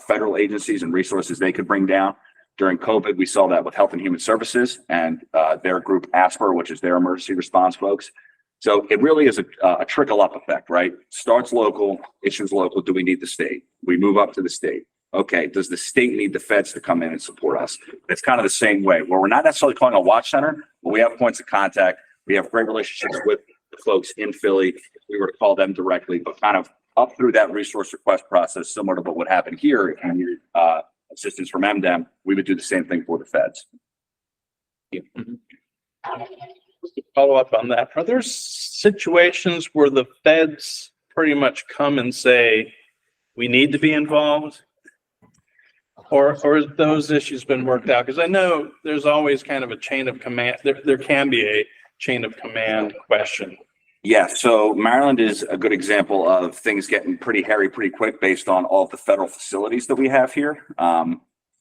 federal agencies and resources they could bring down. During COVID, we saw that with Health and Human Services and their group ASPR, which is their emergency response folks. So it really is a trickle up effect, right? Starts local, issues local. Do we need the state? We move up to the state. Okay, does the state need the feds to come in and support us? It's kind of the same way, where we're not necessarily calling a watch center, but we have points of contact. We have great relationships with the folks in Philly. If we were to call them directly, but kind of up through that resource request process, similar to what would happen here and your assistance from MDEM, we would do the same thing for the feds. Follow up on that. Are there situations where the feds pretty much come and say, we need to be involved? Or has those issues been worked out? Because I know there's always kind of a chain of command. There can be a chain of command question. Yeah, so Maryland is a good example of things getting pretty hairy pretty quick based on all of the federal facilities that we have here.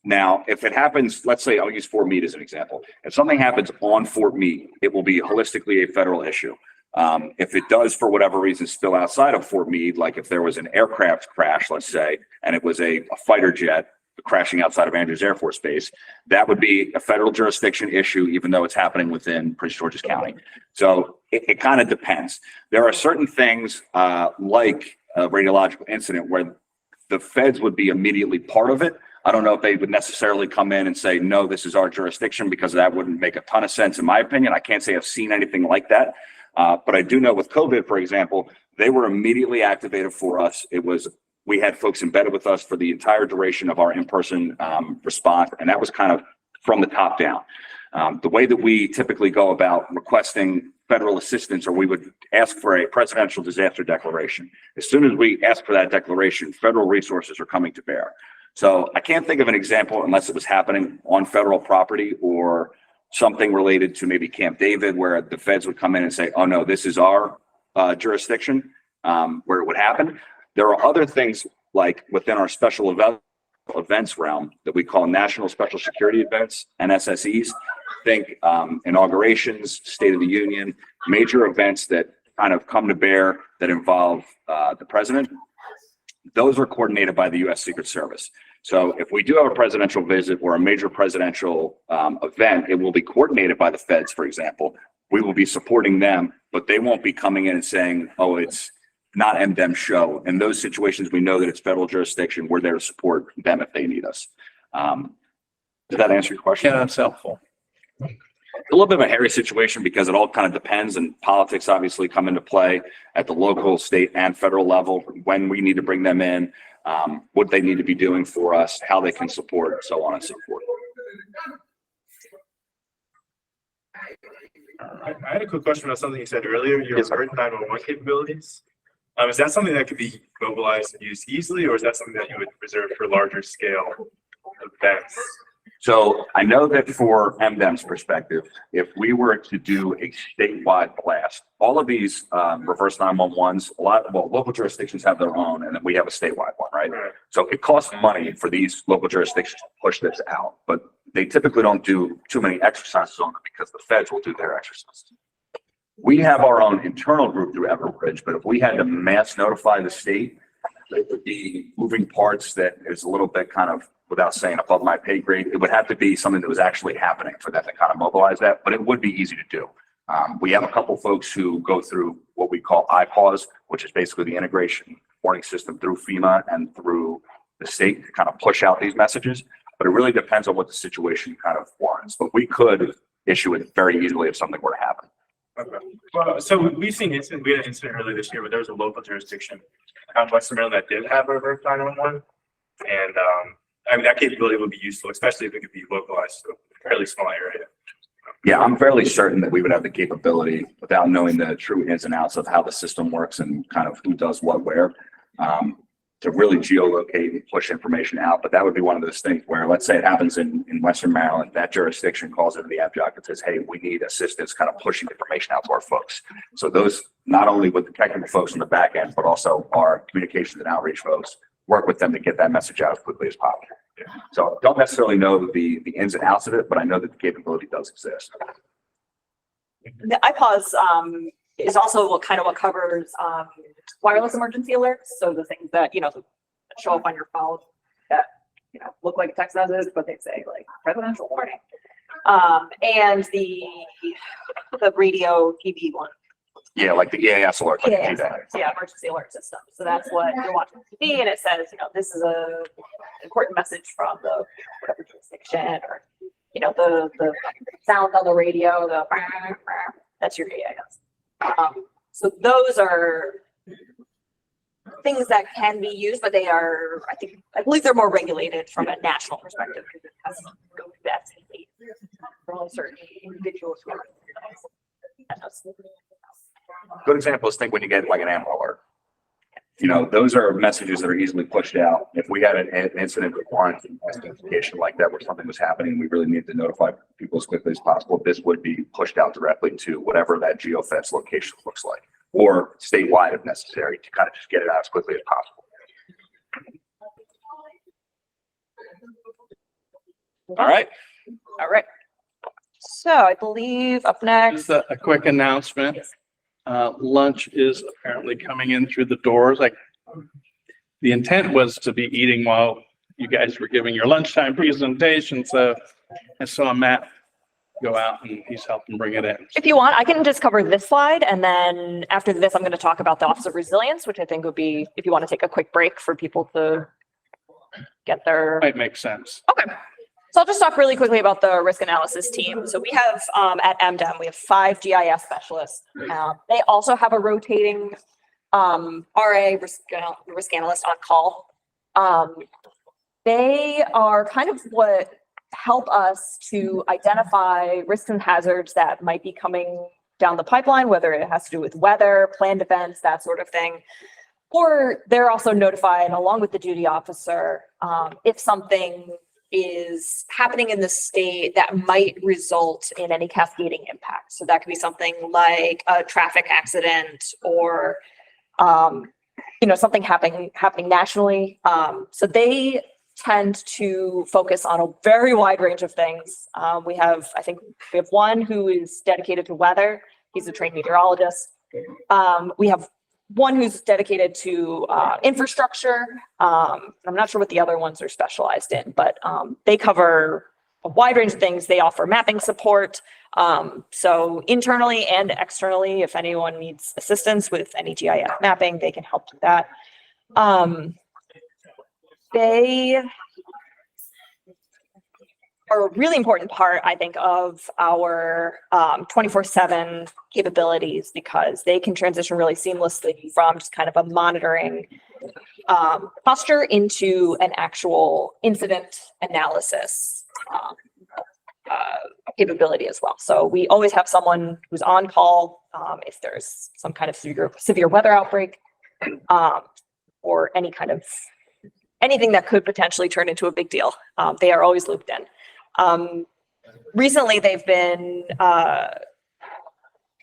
Now, if it happens, let's say I'll use Fort Meade as an example. If something happens on Fort Meade, it will be holistically a federal issue. If it does, for whatever reason, spill outside of Fort Meade, like if there was an aircraft crash, let's say, and it was a fighter jet crashing outside of Andrews Air Force Base, that would be a federal jurisdiction issue, even though it's happening within Prince George's County. So it kind of depends. There are certain things like a radiological incident where the feds would be immediately part of it. I don't know if they would necessarily come in and say, no, this is our jurisdiction, because that wouldn't make a ton of sense in my opinion. I can't say I've seen anything like that. But I do know with COVID, for example, they were immediately activated for us. We had folks embedded with us for the entire duration of our in-person response, and that was kind of from the top down. The way that we typically go about requesting federal assistance, or we would ask for a presidential disaster declaration. As soon as we ask for that declaration, federal resources are coming to bear. So I can't think of an example unless it was happening on federal property or something related to maybe Camp David, where the feds would come in and say, oh no, this is our jurisdiction, where it would happen. There are other things like within our special events realm that we call national special security events, NSSEs. Think inaugurations, State of the Union, major events that kind of come to bear that involve the president. Those are coordinated by the U.S. Secret Service. So if we do have a presidential visit or a major presidential event, it will be coordinated by the feds, for example. We will be supporting them, but they won't be coming in and saying, oh, it's not MDEM show. In those situations, we know that it's federal jurisdiction. We're there to support them if they need us. Does that answer your question? Yeah, that's helpful. A little bit of a hairy situation because it all kind of depends, and politics obviously come into play at the local, state, and federal level, when we need to bring them in, what they need to be doing for us, how they can support, and so on and so forth. I had a quick question about something you said earlier, your Earth 911 capabilities. Is that something that could be mobilized and used easily, or is that something that you would reserve for larger scale events? So I know that for MDEM's perspective, if we were to do a statewide blast, all of these reverse 911s, local jurisdictions have their own, and then we have a statewide one, right? So it costs money for these local jurisdictions to push this out, but they typically don't do too many exercises on it because the feds will do their exercises. We have our own internal group through Everbridge, but if we had to mass notify the state, there would be moving parts that is a little bit kind of, without saying above my pay grade, it would have to be something that was actually happening for them to kind of mobilize that, but it would be easy to do. We have a couple folks who go through what we call IPAWS, which is basically the integration warning system through FEMA and through the state to kind of push out these messages, but it really depends on what the situation kind of warrants. But we could issue it very easily if something were to happen. Okay. Well, so we had an incident earlier this year where there was a local jurisdiction out in Western Maryland that did have a Earth 911, and I mean, that capability would be useful, especially if it could be localized to a fairly small area. Yeah, I'm fairly certain that we would have the capability, without knowing the true ins and outs of how the system works and kind of who does what where, to really geolocate and push information out. But that would be one of those things where, let's say it happens in Western Maryland, that jurisdiction calls into the abject and says, hey, we need assistance kind of pushing information out to our folks. So those, not only with the technical folks on the back end, but also our communications and outreach folks, work with them to get that message out as quickly as possible. So don't necessarily know the ins and outs of it, but I know that the capability does exist. The IPAWS is also what covers wireless emergency alerts. So the things that, that show up on your phone that, look like text messages, but they say like presidential warning. And the radio TV one. Yeah, like the EAS alert. Like Yeah, emergency alert system. So that's what you're watching TV, and it says, this is a important message from the whatever jurisdiction, or the sound on the radio, that's your EAS. So those are things that can be used, but they are, I believe they're more regulated from a national perspective because it has to go through that state for only certain individuals who are. Good example is think when you get like an ammo alert. Those are messages that are easily pushed out. If we had an incident that warranted investigation like that, where something was happening, we really needed to notify people as quickly as possible. This would be pushed out directly to whatever that geofence location looks like, or statewide if necessary, to kind of just get it out as quickly as possible. All right. All right. So I believe up next. Just a quick announcement. Lunch is apparently coming in through the doors. The intent was to be eating while you guys were giving your lunchtime presentation. So I saw Matt go out and he's helping bring it in. If you want, I can just cover this slide. And then after this, I'm going to talk about the Office of Resilience, which I think would be, if you want to take a quick break for people to get their. Might make sense. Okay. So I'll just talk really quickly about the risk analysis team. So we have at MDEM, we have 5 GIS specialists. They also have a rotating RA risk analyst on call. They are kind of what help us to identify risks and hazards that might be coming down the pipeline, whether it has to do with weather, planned events, that sort of thing. Or they're also notified along with the duty officer if something is happening in the state that might result in any cascading impact. So that could be something like a traffic accident or something happening nationally. So they tend to focus on a very wide range of things. We have one who is dedicated to weather. He's a trained meteorologist. We have one who's dedicated to infrastructure. I'm not sure what the other ones are specialized in, but they cover a wide range of things. They offer mapping support. So internally and externally, if anyone needs assistance with any GIS mapping, they can help with that. They are a really important part, I think, of our 24/7 capabilities, because they can transition really seamlessly from just kind of a monitoring posture into an actual incident analysis capability as well. So we always have someone who's on call if there's some kind of severe weather outbreak or anything that could potentially turn into a big deal. They are always looped in. Recently, they've been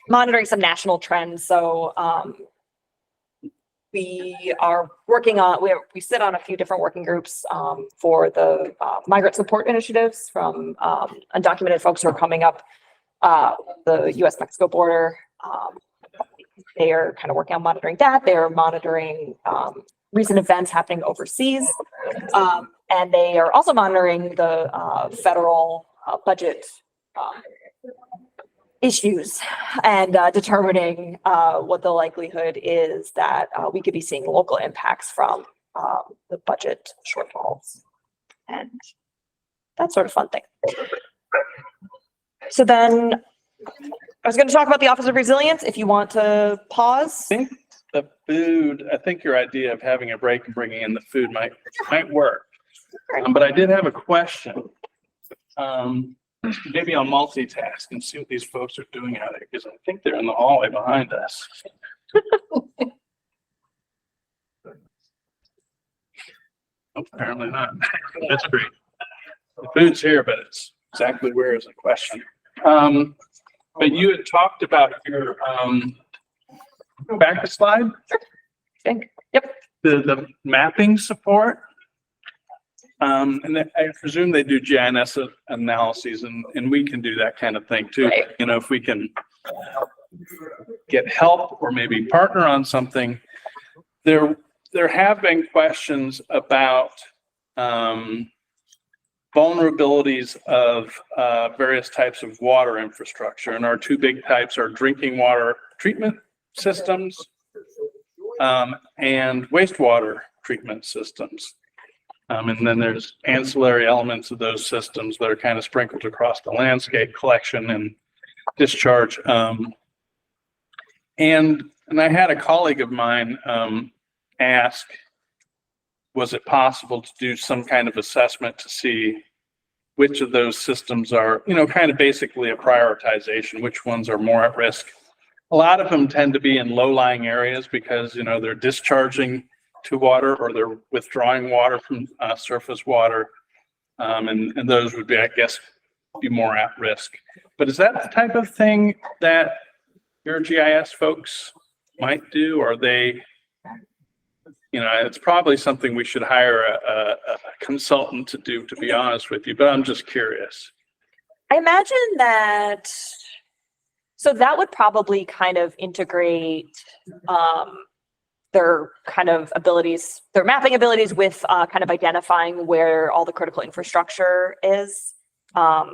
monitoring some national trends. So we are working on, we sit on a few different working groups for the migrant support initiatives from undocumented folks who are coming up the US-Mexico border. They are kind of working on monitoring that. They are monitoring recent events happening overseas. And they are also monitoring the federal budget issues and determining what the likelihood is that we could be seeing local impacts from the budget shortfalls and that sort of fun thing. So then I was going to talk about the Office of Resilience. If you want to pause. I think the food, I think your idea of having a break and bringing in the food might work. But I did have a question. Maybe I'll multitask and see what these folks are doing out there, because I think they're in the hallway behind us. Oh, apparently not. That's great. The food's here, but it's exactly where is the question. But you had talked about your go back a slide. Yep. The mapping support. And I presume they do GIS analyses, and we can do that kind of thing too. Right. If we can get help or maybe partner on something. There have been questions about vulnerabilities of various types of water infrastructure, and our two big types are drinking water treatment systems and wastewater treatment systems. And then there's ancillary elements of those systems that are kind of sprinkled across the landscape: collection and discharge. And I had a colleague of mine ask, was it possible to do some kind of assessment to see which of those systems are, kind of basically a prioritization, which ones are more at risk. A lot of them tend to be in low-lying areas because, they're discharging to water or they're withdrawing water from surface water. And those would be, I guess, be more at risk. But is that the type of thing that your GIS folks might do? Or they, it's probably something we should hire a consultant to do, to be honest with you, but I'm just curious. I imagine that, so that would probably kind of integrate their kind of abilities, their mapping abilities with kind of identifying where all the critical infrastructure is. I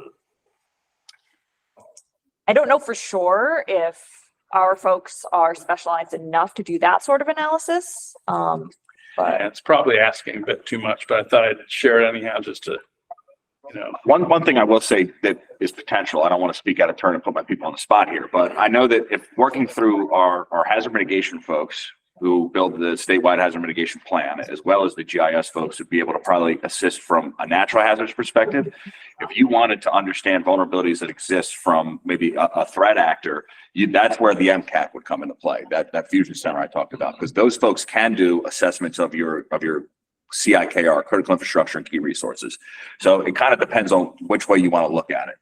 don't know for sure if our folks are specialized enough to do that sort of analysis. But it's probably asking a bit too much, but I thought I'd share it anyhow, just to, One thing I will say that is potential, I don't want to speak out of turn and put my people on the spot here, but I know that if working through our hazard mitigation folks, who build the statewide hazard mitigation plan, as well as the GIS folks, would be able to probably assist from a natural hazards perspective. If you wanted to understand vulnerabilities that exist from maybe a threat actor, that's where the MCAC would come into play, that fusion center I talked about, because those folks can do assessments of your CIKR, critical infrastructure and key resources. So it kind of depends on which way you want to look at it.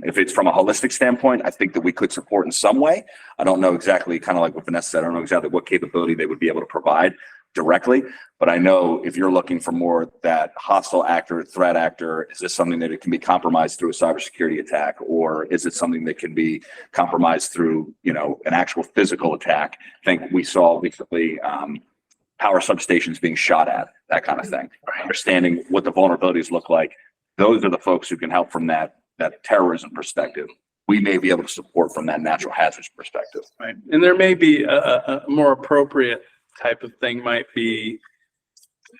If it's from a holistic standpoint, I think that we could support in some way. I don't know exactly, kind of like what Vanessa said, I don't know exactly what capability they would be able to provide directly, but I know if you're looking for more that hostile actor, threat actor, is this something that it can be compromised through a cybersecurity attack, or is it something that can be compromised through, an actual physical attack? I think we saw recently power substations being shot at, that kind of thing. Understanding what the vulnerabilities look like, those are the folks who can help from that terrorism perspective. We may be able to support from that natural hazards perspective. Right. And there may be a more appropriate type of thing, might be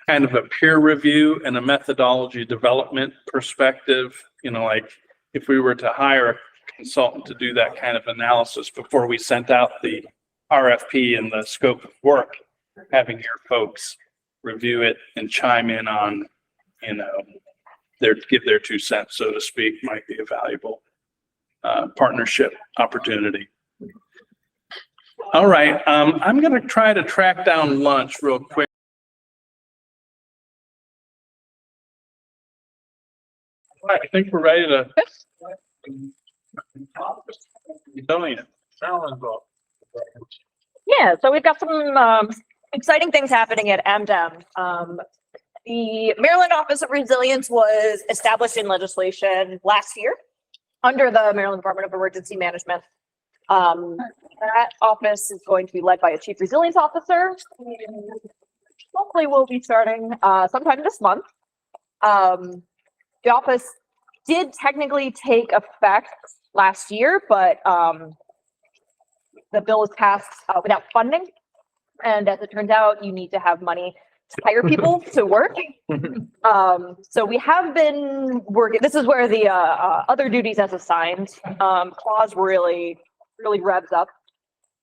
kind of a peer review and a methodology development perspective. Like if we were to hire a consultant to do that kind of analysis before we sent out the RFP and the scope of work, having your folks review it and chime in on, give their 2 cents, so to speak, might be a valuable partnership opportunity. All right, I'm going to try to track down lunch real quick. All right, I think we're ready to. Yeah, so we've got some exciting things happening at MDEM. The Maryland Office of Resilience was established in legislation last year under the Maryland Department of Emergency Management. That office is going to be led by a Chief Resilience Officer. Hopefully we'll be starting sometime this month. The office did technically take effect last year, but the bill was passed without funding. And as it turns out, you need to have money to hire people to work. So we have been working. This is where the other duties as assigned clause really revs up.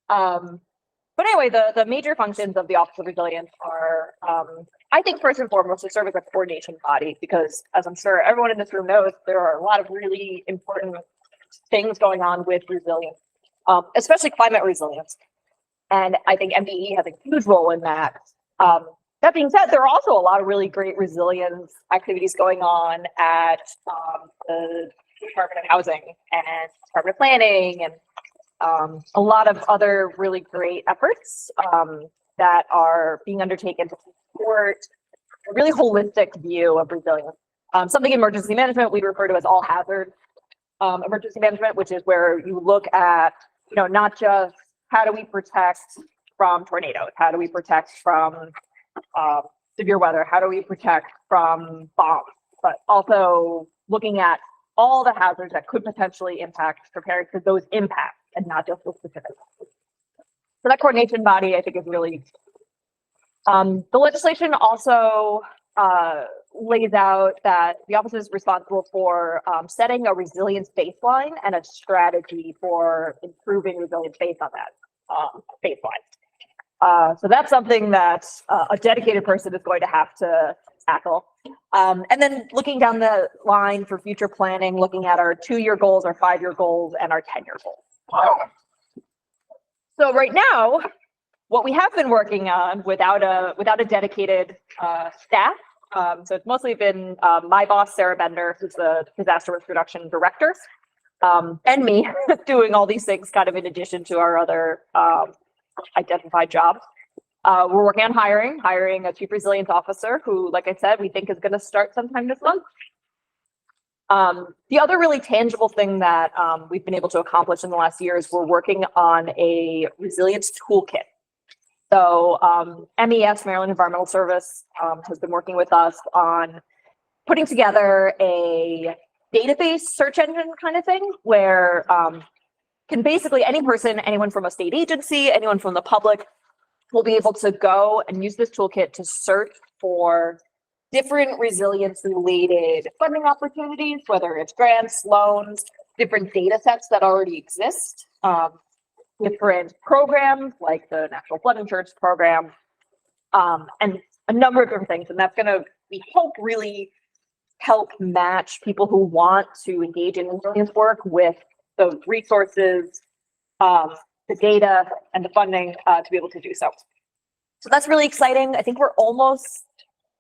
But anyway, the major functions of the Office of Resilience are, I think, first and foremost, to serve as a coordination body, because as I'm sure everyone in this room knows, there are a lot of really important things going on with resilience, especially climate resilience. And I think MDE has a huge role in that. That being said, there are also a lot of really great resilience activities going on at the Department of Housing and Department of Planning, and a lot of other really great efforts that are being undertaken to support a really holistic view of resilience. Something in emergency management we refer to as all hazard emergency management, which is where you look at, not just how do we protect from tornadoes, how do we protect from severe weather, how do we protect from bombs, but also looking at all the hazards that could potentially impact, preparing for those impacts and not just the specific. So that coordination body, I think, is really, the legislation also lays out that the office is responsible for setting a resilience baseline and a strategy for improving resilience based on that baseline. So that's something that a dedicated person is going to have to tackle. And then looking down the line for future planning, looking at our 2-year goals, our 5-year goals, and our 10-year goals. So right now, what we have been working on without a dedicated staff, so it's mostly been my boss, Sarah Bender, who's the disaster risk reduction director, and me doing all these things kind of in addition to our other identified jobs. We're working on hiring a chief resilience officer who, like I said, we think is going to start sometime this month. The other really tangible thing that we've been able to accomplish in the last year is we're working on a resilience toolkit. So MES, Maryland Environmental Service, has been working with us on putting together a database search engine kind of thing where can basically any person, anyone from a state agency, anyone from the public will be able to go and use this toolkit to search for different resilience related funding opportunities, whether it's grants, loans, different data sets that already exist. different programs like the National Flood Insurance Program, and a number of different things. And that's going to, we hope, really help match people who want to engage in resilience work with the resources, the data, and the funding to be able to do so. So that's really exciting. I think we're almost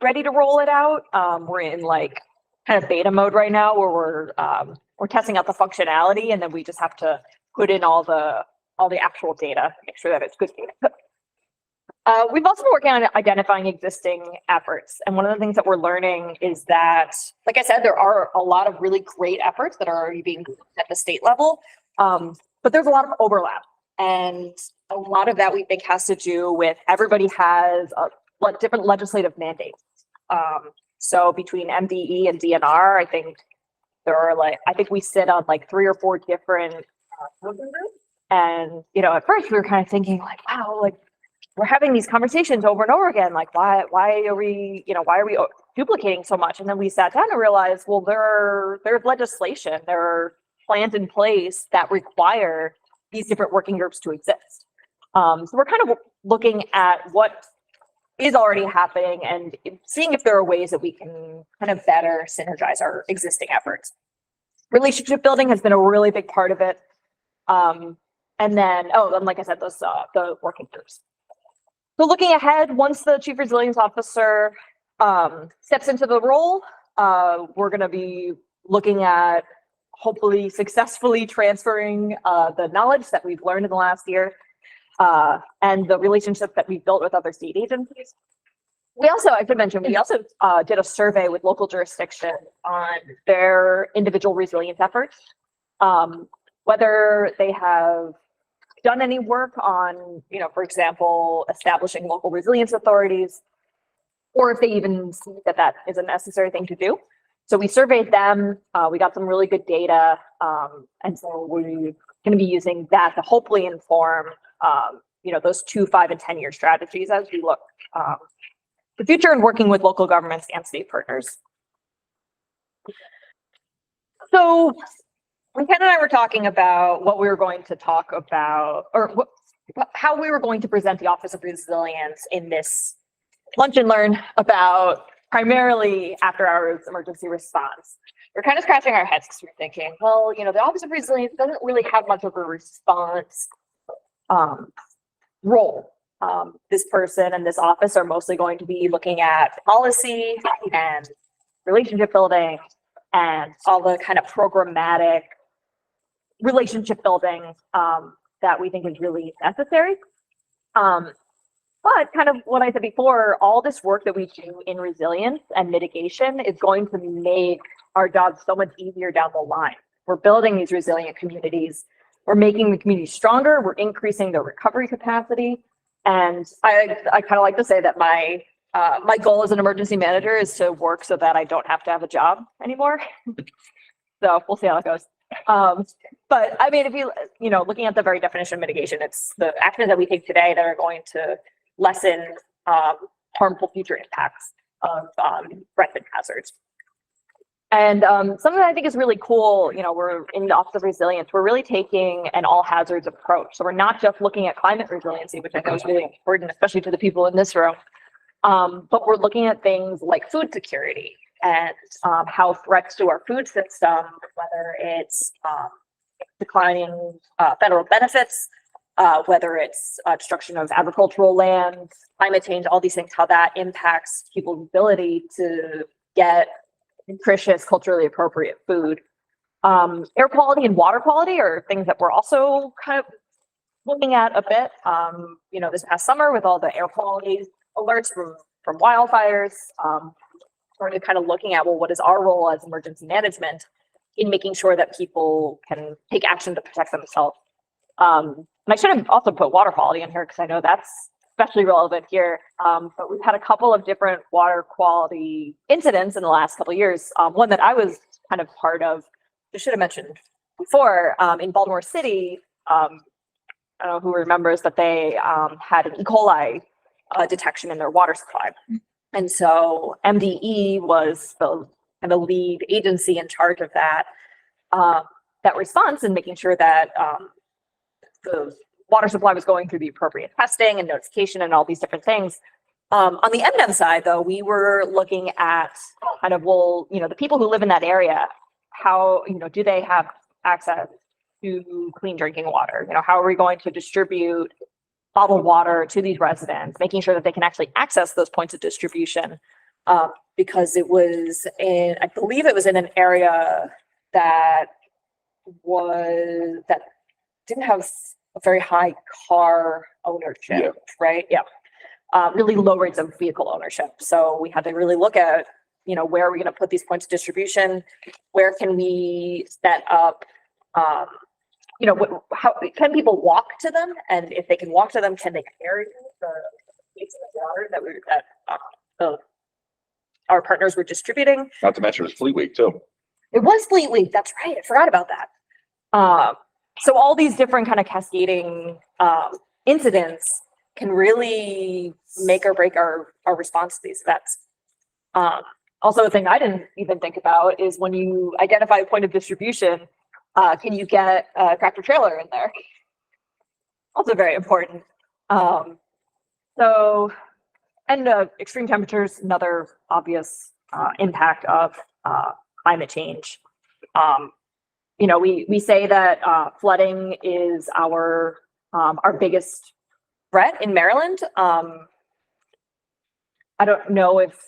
ready to roll it out. We're in like kind of beta mode right now, where we're testing out the functionality, and then we just have to put in all the actual data, make sure that it's good data. We've also been working on identifying existing efforts. And one of the things that we're learning is that, like I said, there are a lot of really great efforts that are already being done at the state level, but there's a lot of overlap. And a lot of that we think has to do with everybody has different legislative mandates. So between MDE and DNR, I think there are I think we sit on like 3 or 4 different working groups. And, you know, at first we were kind of thinking like, wow, like we're having these conversations over and over again. Like, why are we duplicating so much? And then we sat down and realized, well, there's legislation, there are plans in place that require these different working groups to exist. So we're kind of looking at what is already happening and seeing if there are ways that we can kind of better synergize our existing efforts. Relationship building has been a really big part of it. And then, and like I said, those the working groups. So looking ahead, once the Chief Resilience Officer steps into the role, we're going to be looking at hopefully successfully transferring the knowledge that we've learned in the last year and the relationships that we've built with other state agencies. We also, I should mention, we also did a survey with local jurisdictions on their individual resilience efforts, whether they have done any work on, you know, for example, establishing local resilience authorities, or if they even see that that is a necessary thing to do. So we surveyed them, we got some really good data, and so we're going to be using that to hopefully inform, you know, those 2, 5, and 10-year strategies as we look the future and working with local governments and state partners. So when Ken and I were talking about what we were going to talk about, or how we were going to present the Office of Resilience in this lunch and learn about primarily after hours emergency response, we're kind of scratching our heads because we're thinking, well, you know, the Office of Resilience doesn't really have much of a response role. This person and this office are mostly going to be looking at policy and relationship building and all the kind of programmatic relationship building that we think is really necessary. But kind of what I said before, all this work that we do in resilience and mitigation is going to make our jobs so much easier down the line. We're building these resilient communities. We're making the community stronger. We're increasing their recovery capacity. And I kind of like to say that my goal as an emergency manager is to work so that I don't have to have a job anymore. So we'll see how that goes. But I mean, if you know, looking at the very definition of mitigation, it's the actions that we take today that are going to lessen harmful future impacts of threats and hazards. And something that I think is really cool, you know, we're in the Office of Resilience, we're really taking an all hazards approach. So we're not just looking at climate resiliency, which I know is really important, especially to the people in this room, but we're looking at things like food security and how threats to our food system, whether it's declining federal benefits, whether it's destruction of agricultural land, climate change, all these things, how that impacts people's ability to get nutritious, culturally appropriate food. Air quality and water quality are things that we're also kind of looking at a bit. You know, this past summer with all the air quality alerts from wildfires, we're kind of looking at, well, what is our role as emergency management in making sure that people can take action to protect themselves. And I should have also put water quality in here because I know that's especially relevant here. But we've had a couple of different water quality incidents in the last couple of years. One that I was kind of part of, I should have mentioned before, in Baltimore City, I don't know who remembers, but they had an E. coli detection in their water supply. And so MDE was the lead agency in charge of that response and making sure that the water supply was going through the appropriate testing and notification and all these different things. On the MDEM side, though, we were looking at kind of, well, the people who live in that area, how, do they have access to clean drinking water? How are we going to distribute bottled water to these residents, making sure that they can actually access those points of distribution? Because I believe it was in an area that didn't have a very high car ownership, right? Yeah. Really low rates of vehicle ownership. So we had to really look at, where are we going to put these points of distribution? Where can we set up, how can people walk to them? And if they can walk to them, can they carry the pieces of water that our partners were distributing? Not to mention it's Fleet Week too. It was Fleet Week. That's right. I forgot about that. So all these different kind of cascading incidents can really make or break our response to these events. Also, a thing I didn't even think about is when you identify a point of distribution, can you get a tractor trailer in there? Also very important. Extreme temperatures, another obvious impact of climate change. We say that flooding is our biggest threat in Maryland. I don't know if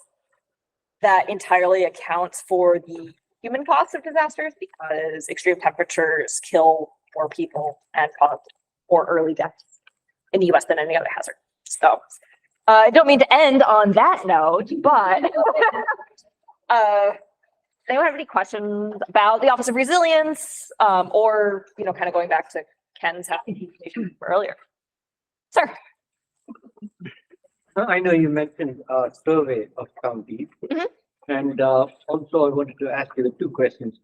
that entirely accounts for the human cost of disasters, because extreme temperatures kill more people and cause more early deaths in the US than any other hazard. So I don't mean to end on that note, but anyone have any questions about the Office of Resilience, or kind of going back to Ken's presentation earlier? Sir. I know you mentioned a survey of counties, and also I wanted to ask you the two questions.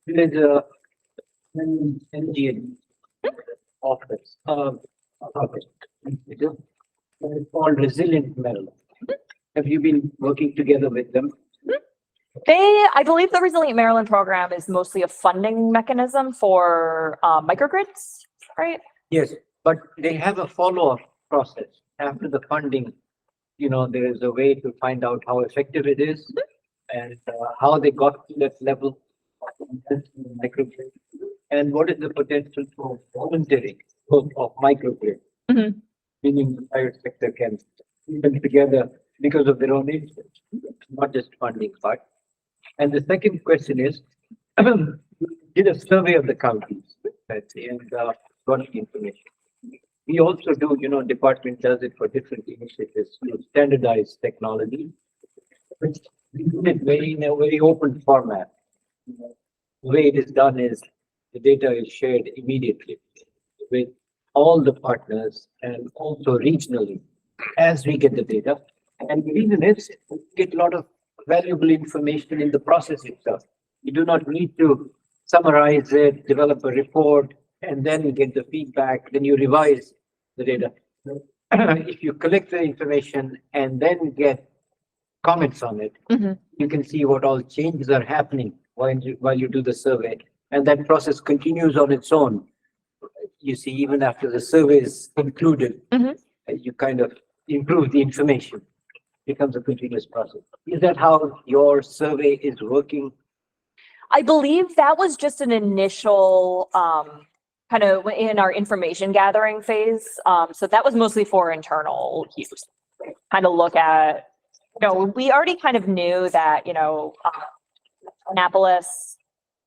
There's a MDE office, it's called Resilient Maryland. Have you been working together with them? I believe the Resilient Maryland program is mostly a funding mechanism for microgrids, right? Yes, but they have a follow-up process after the funding. There is a way to find out how effective it is and how they got to that level of microgrid, and what is the potential for voluntary growth of microgrid, meaning the private sector can come together because of their own interest, not just funding part. And the second question is, did a survey of the counties, and got information. We also do, department does it for different initiatives to standardize technology, which we do it in a very open format. The way it is done is the data is shared immediately with all the partners and also regionally as we get the data. And the reason is we get a lot of valuable information in the process itself. You do not need to summarize it, develop a report, and then get the feedback, then you revise the data. If you collect the information and then get comments on it, you can see what all changes are happening while you do the survey. And that process continues on its own. You see, even after the survey is concluded, you kind of improve the information. It becomes a continuous process. Is that how your survey is working? I believe that was just an initial kind of in our information gathering phase. So that was mostly for internal use. Kind of look at, we already kind of knew that, Annapolis,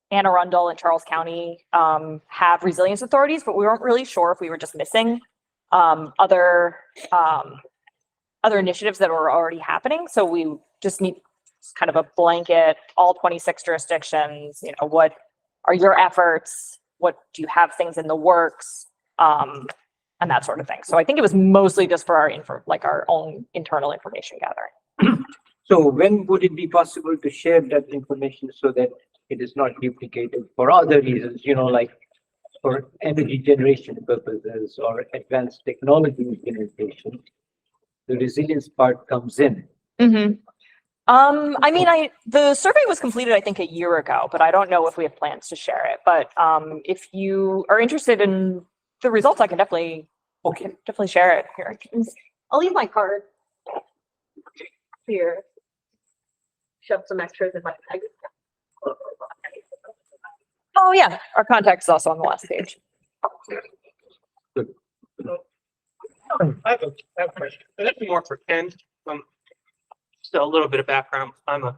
Anne Arundel, and Charles County have resilience authorities, but we weren't really sure if we were just missing other initiatives that were already happening. So we just need kind of a blanket, all 26 jurisdictions, what are your efforts? What do you have things in the works? And that sort of thing. So I think it was mostly just for our own internal information gathering. So when would it be possible to share that information so that it is not duplicated for other reasons, like for energy generation purposes or advanced technology implementation? The resilience part comes in. The survey was completed, I think, a year ago, but I don't know if we have plans to share it. But if you are interested in the results, I can definitely Okay. share it here. I'll leave my card here. Shove some extras in my bag. Oh yeah, our contact is also on the last page. I have a question. This is more for Ken. Just a little bit of background. I'm a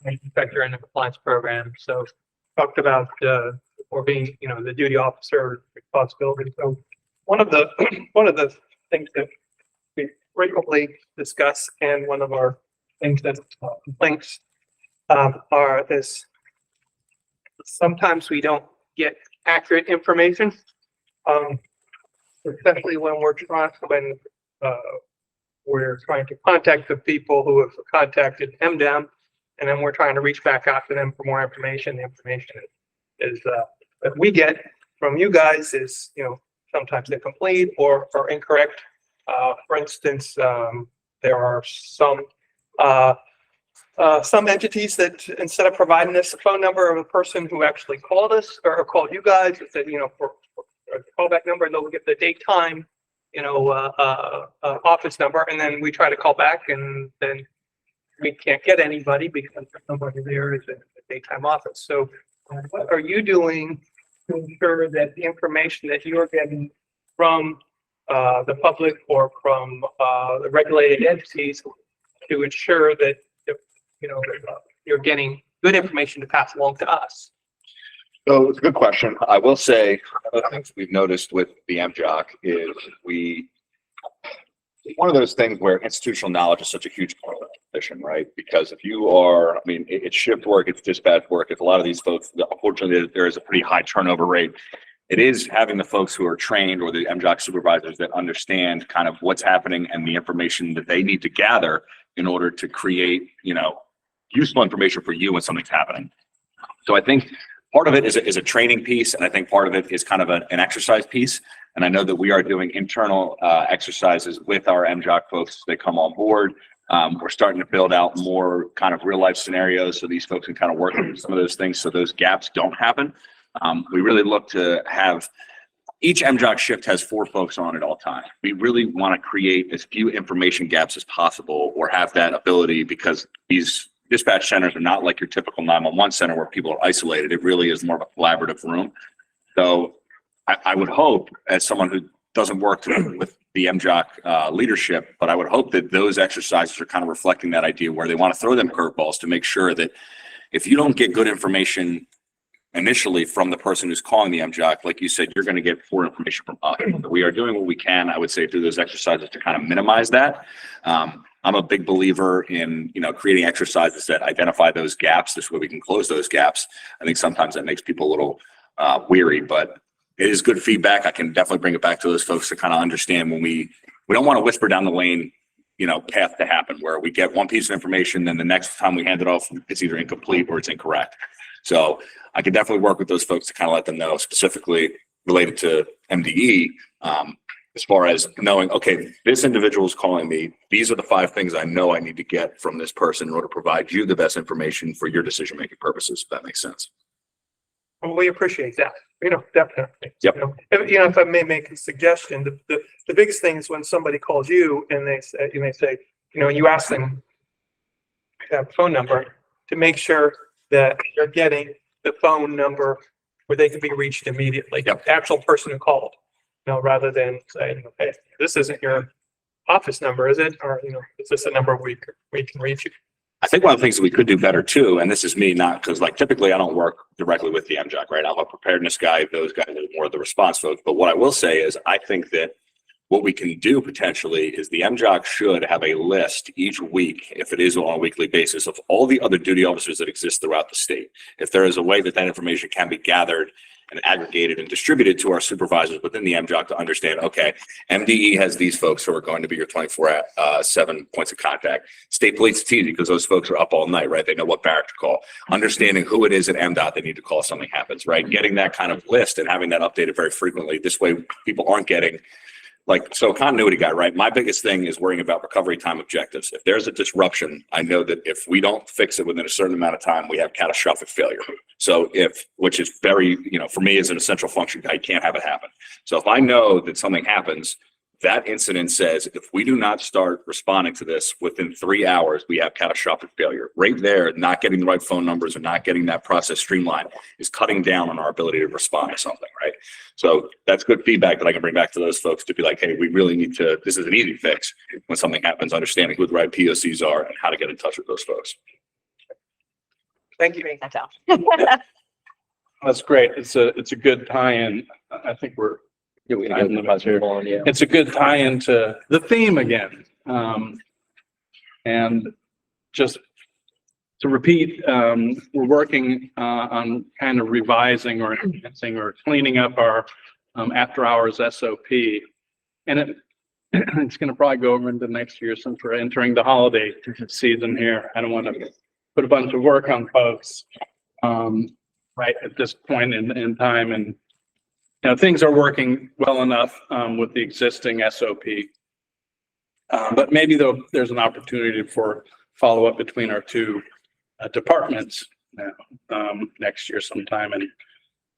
inspector in the compliance program. So talked about or being, the duty officer responsibility. So one of the things that we frequently discuss, and one of our things that complaints are this: sometimes we don't get accurate information. Especially when we're trying to contact the people who have contacted MDEM, and then we're trying to reach back out to them for more information. The information is that we get from you guys is, sometimes incomplete or incorrect. For instance, there are some entities that instead of providing us the phone number of a person who actually called us or called you guys, it said, for callback number, and they'll get the date time, office number, and then we try to call back, and then we can't get anybody because somebody there is in the daytime office. So what are you doing to ensure that the information that you're getting from the public or from the regulated entities to ensure that you're getting good information to pass along to us? So it's a good question. I will say, one of the things we've noticed with the MJOC is one of those things where institutional knowledge is such a huge part of the position, right? Because if you are, it's shift work, it's dispatch work, it's a lot of these folks, unfortunately, there is a pretty high turnover rate. It is having the folks who are trained or the MJOC supervisors that understand kind of what's happening and the information that they need to gather in order to create, useful information for you when something's happening. So I think part of it is a training piece, and I think part of it is kind of an exercise piece. And I know that we are doing internal exercises with our MJOC folks as they come on board. We're starting to build out more kind of real life scenarios so these folks can kind of work through some of those things so those gaps don't happen. We really look to have each MJOC shift has 4 folks on at all times. We really want to create as few information gaps as possible or have that ability, because these dispatch centers are not like your typical 911 center where people are isolated. It really is more of a collaborative room. So I would hope, as someone who doesn't work with the MJOC leadership, but I would hope that those exercises are kind of reflecting that idea where they want to throw them curveballs to make sure that if you don't get good information initially from the person who's calling the MJOC, like you said, you're going to get poor information from us. We are doing what we can, I would say, through those exercises to kind of minimize that. I'm a big believer in, creating exercises that identify those gaps. This way we can close those gaps. I think sometimes that makes people a little weary, but it is good feedback. I can definitely bring it back to those folks to kind of understand when we don't want to whisper down the lane, path to happen where we get one piece of information, then the next time we hand it off, it's either incomplete or it's incorrect. So I could definitely work with those folks to kind of let them know, specifically related to MDE, as far as knowing, okay, this individual is calling me. These are the 5 things I know I need to get from this person in order to provide you the best information for your decision-making purposes, if that makes sense. Well, we appreciate that. Definitely. Yep. If I may make a suggestion, the biggest thing is when somebody calls you and they say, you ask them to have a phone number to make sure that you're getting the phone number where they can be reached immediately. Yep. The actual person who called, rather than saying, okay, this isn't your office number, is it? Or, is this a number we can reach you? I think one of the things that we could do better too, and this is me, not because typically I don't work directly with the MJOC, right? I'm a preparedness guy. Those guys are more of the response folks. But what I will say is I think that what we can do potentially is the MJOC should have a list each week, if it is on a weekly basis, of all the other duty officers that exist throughout the state. If there is a way that information can be gathered and aggregated and distributed to our supervisors within the MJOC to understand, okay, MDE has these folks who are going to be your 24/7 points of contact. State police, it's easy because those folks are up all night, right? They know what barrack to call. Understanding who it is at MDOT they need to call if something happens, right? Getting that kind of list and having that updated very frequently. This way people aren't getting like, so continuity guy, right? My biggest thing is worrying about recovery time objectives. If there's a disruption, I know that if we don't fix it within a certain amount of time, we have catastrophic failure. So which is very, for me as an essential function guy, I can't have it happen. So if I know that something happens, that incident says, if we do not start responding to this within 3 hours, we have catastrophic failure. Right there, not getting the right phone numbers or not getting that process streamlined is cutting down on our ability to respond to something, right? So that's good feedback that I can bring back to those folks to be like, hey, we really need to, this is an easy fix when something happens, understanding who the right POCs are and how to get in touch with those folks. Thank you. That's all. That's great. It's a good tie-in. I think we're Yeah, we can move on, yeah. it's a good tie-in to the theme again. And just to repeat, we're working on kind of revising or enhancing or cleaning up our after-hours SOP. And it's going to probably go over into next year since we're entering the holiday season here. I don't want to put a bunch of work on folks right at this point in time. And things are working well enough with the existing SOP. But maybe there's an opportunity for follow-up between our two departments next year sometime and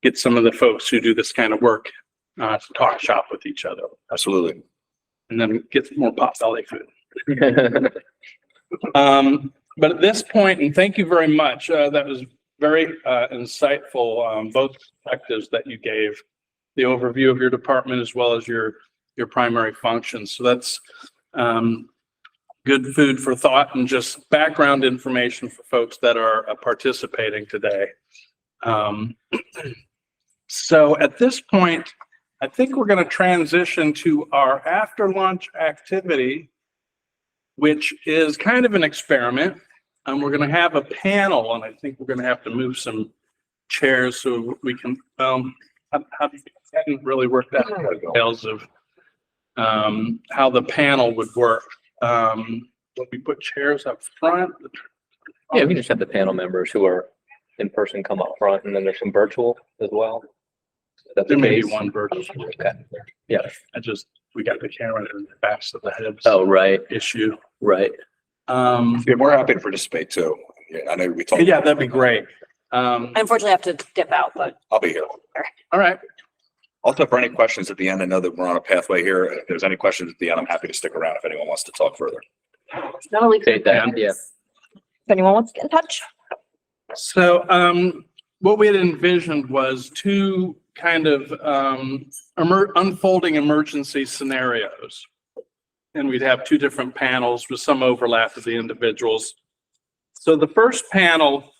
get some of the folks who do this kind of work to talk shop with each other. Absolutely. And then get more Potbelly food. But at this point, and thank you very much, that was very insightful, both perspectives that you gave, the overview of your department as well as your primary functions. So that's good food for thought and just background information for folks that are participating today. So at this point, I think we're going to transition to our after lunch activity, which is kind of an experiment. We're going to have a panel, and I think we're going to have to move some chairs so we can, I hadn't really worked out the details of how the panel would work. Would we put chairs up front? Yeah, we can just have the panel members who are in person come up front, and then there's some virtual as well. That's There the may be case. one virtual. Okay. Yeah. We got the camera in the backs of the heads. Oh, right, Issue. right. Yeah, we're happy to participate too. Yeah, I know we talked. Yeah, that'd be great. I unfortunately have to dip out, but I'll be here. All right. Also, for any questions at the end, I know that we're on a pathway here. If there's any questions at the end, I'm happy to stick around if anyone wants to talk further. Take that, yeah. if anyone wants to get in touch. So what we had envisioned was two kind of unfolding emergency scenarios. And we'd have two different panels with some overlap of the individuals. So the first panel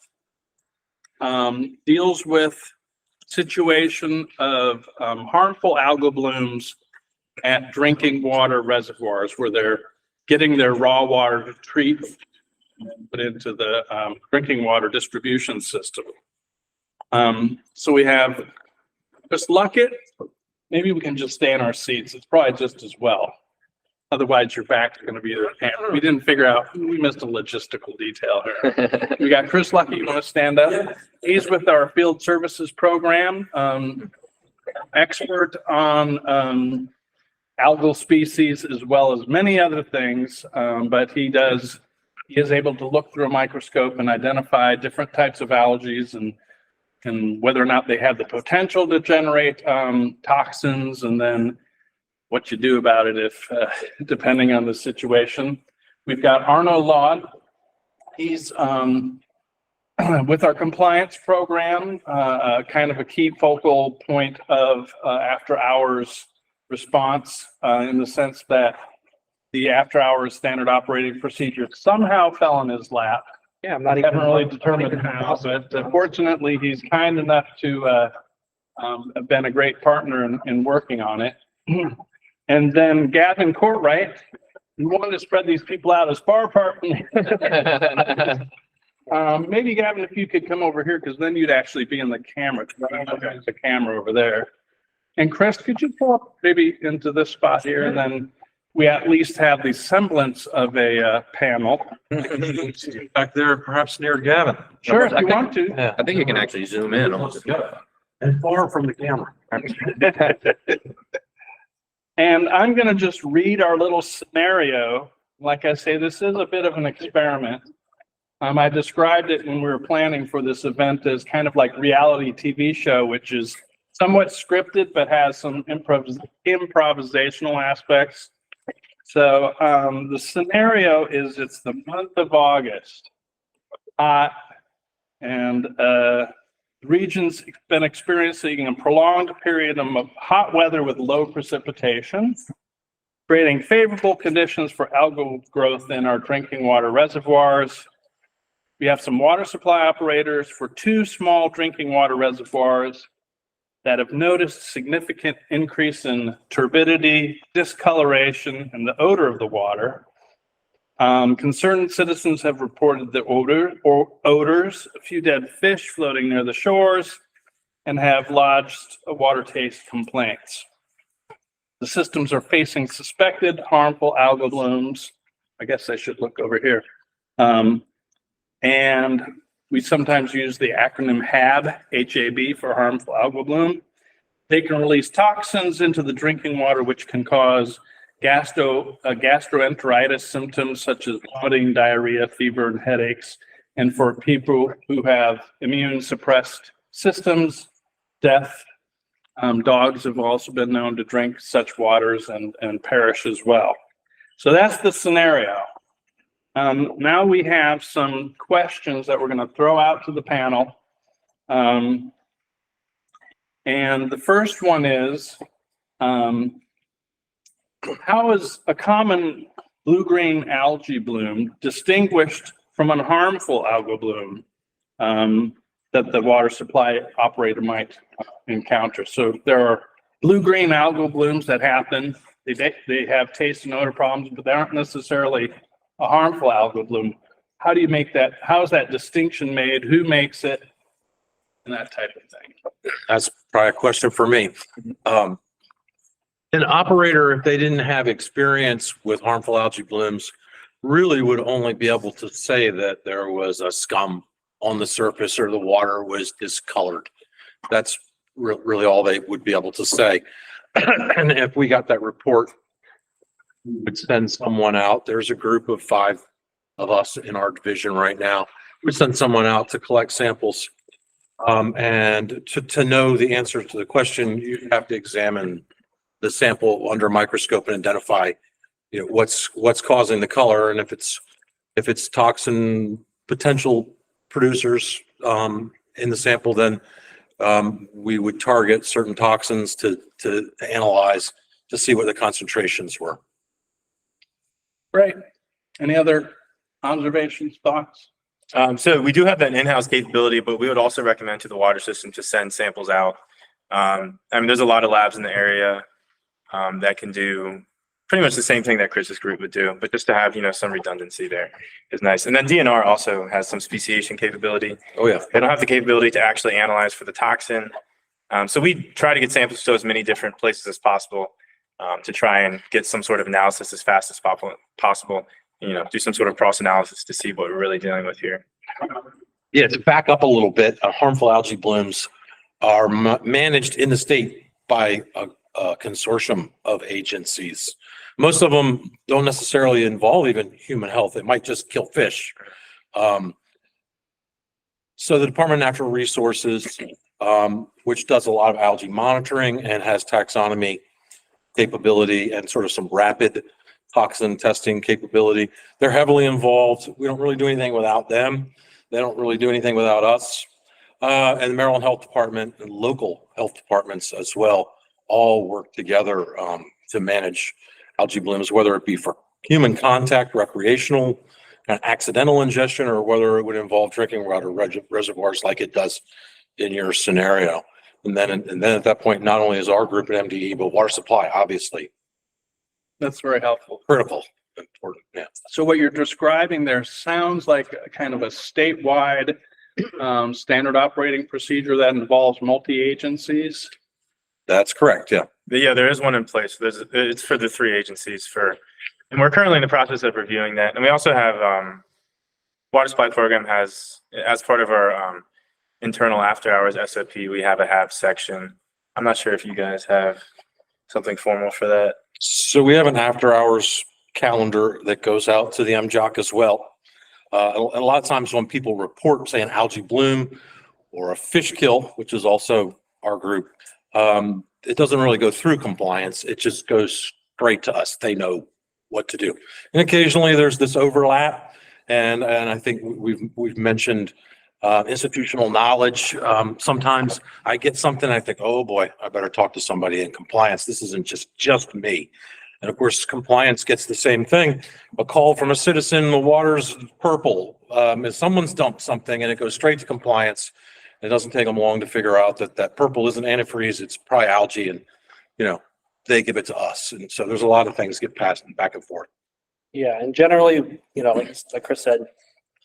deals with situation of harmful algal blooms at drinking water reservoirs where they're getting their raw water to treat and put into the drinking water distribution system. So we have Chris Luckett. Maybe we can just stay in our seats. It's probably just as well. Otherwise, your back's going to be the camera. We didn't figure out, we missed a logistical detail here. We got Chris Luckett. You want to stand up? He's with our field services program, expert on algal species as well as many other things. But he is able to look through a microscope and identify different types of algae and whether or not they have the potential to generate toxins, and then what you do about it if depending on the situation. We've got Arno Laud. He's with our compliance program, kind of a key focal point of after hours response in the sense that the after hours standard operating procedure somehow fell in his lap. Yeah, I'm not Haven't really determined how, but fortunately he's kind enough to have been a great partner in working on it. And then Gavin Courtwright, we wanted to spread these people out as far apart from maybe Gavin, if you could come over here, because then you'd actually be in the camera. There's a camera over there. And Chris, could you pull up maybe into this spot here, and then we at least have the semblance of a panel. Back there, perhaps near Gavin. Sure, if you want to. I think you can actually zoom in almost. And far from the camera. And I'm going to just read our little scenario. Like I say, this is a bit of an experiment. I described it when we were planning for this event as kind of like reality TV show, which is somewhat scripted, but has some improvisational aspects. So the scenario is it's the month of August, hot, and the region's been experiencing a prolonged period of hot weather with low precipitation, creating favorable conditions for algal growth in our drinking water reservoirs. We have some water supply operators for 2 small drinking water reservoirs that have noticed significant increase in turbidity, discoloration, and the odor of the water. Concerned citizens have reported the odors, a few dead fish floating near the shores, and have lodged water taste complaints. The systems are facing suspected harmful algal blooms. I guess I should look over here. And we sometimes use the acronym HAB, H-A-B, for harmful algal bloom. They can release toxins into the drinking water, which can cause gastroenteritis symptoms such as vomiting, diarrhea, fever, and headaches. And for people who have immune suppressed systems, death. Dogs have also been known to drink such waters and perish as well. So that's the scenario. Now we have some questions that we're going to throw out to the panel. And the first one is, how is a common blue-green algae bloom distinguished from a harmful algal bloom that the water supply operator might encounter? So there are blue-green algal blooms that happen. They have taste and odor problems, but they aren't necessarily a harmful algal bloom. How do you make that? How is that distinction made? Who makes it? And that type of thing. That's probably a question for me. An operator, if they didn't have experience with harmful algae blooms, really would only be able to say that there was a scum on the surface or the water was discolored. That's really all they would be able to say. And if we got that report, we would send someone out. There's a group of 5 of us in our division right now. We send someone out to collect samples. And to know the answer to the question, you have to examine the sample under a microscope and identify, what's causing the color, and if it's toxin potential producers in the sample, then we would target certain toxins to analyze to see what the concentrations were. Great. Any other observations, thoughts? So we do have that in-house capability, but we would also recommend to the water system to send samples out. There's a lot of labs in the area that can do pretty much the same thing that Chris's group would do, but just to have, some redundancy there is nice. And then DNR also has some speciation capability. Oh yeah. They don't have the capability to actually analyze for the toxin. So we try to get samples to as many different places as possible to try and get some sort of analysis as fast as possible. Do some sort of cross analysis to see what we're really dealing with here. Yeah, to back up a little bit, harmful algae blooms are managed in the state by a consortium of agencies. Most of them don't necessarily involve even human health. It might just kill fish. So the Department of Natural Resources, which does a lot of algae monitoring and has taxonomy capability and sort of some rapid toxin testing capability, they're heavily involved. We don't really do anything without them. They don't really do anything without us. And the Maryland Health Department and local health departments as well all work together to manage algae blooms, whether it be for human contact, recreational, and accidental ingestion, or whether it would involve drinking water reservoirs like it does in your scenario. And then at that point, not only is our group at MDE, but water supply, obviously. That's very helpful. Critical, important, yeah. So what you're describing there sounds like a kind of a statewide standard operating procedure that involves multi-agencies. That's correct, yeah. Yeah, there is one in place. It's for the 3 agencies and we're currently in the process of reviewing that. And we also have water supply program has, as part of our internal after hours SOP, we have a HAB section. I'm not sure if you guys have something formal for that. So we have an after-hours calendar that goes out to the MJOC as well. A lot of times when people report, say, an algae bloom or a fish kill, which is also our group, it doesn't really go through compliance. It just goes straight to us. They know what to do. And occasionally there's this overlap. And I think we've mentioned institutional knowledge. Sometimes I get something, I think, oh boy, I better talk to somebody in compliance. This isn't just me. And of course, compliance gets the same thing. A call from a citizen, the water's purple. If someone's dumped something and it goes straight to compliance, it doesn't take them long to figure out that purple isn't antifreeze, it's probably algae, and they give it to us. And so there's a lot of things get passed back and forth. Yeah, and generally, like Chris said,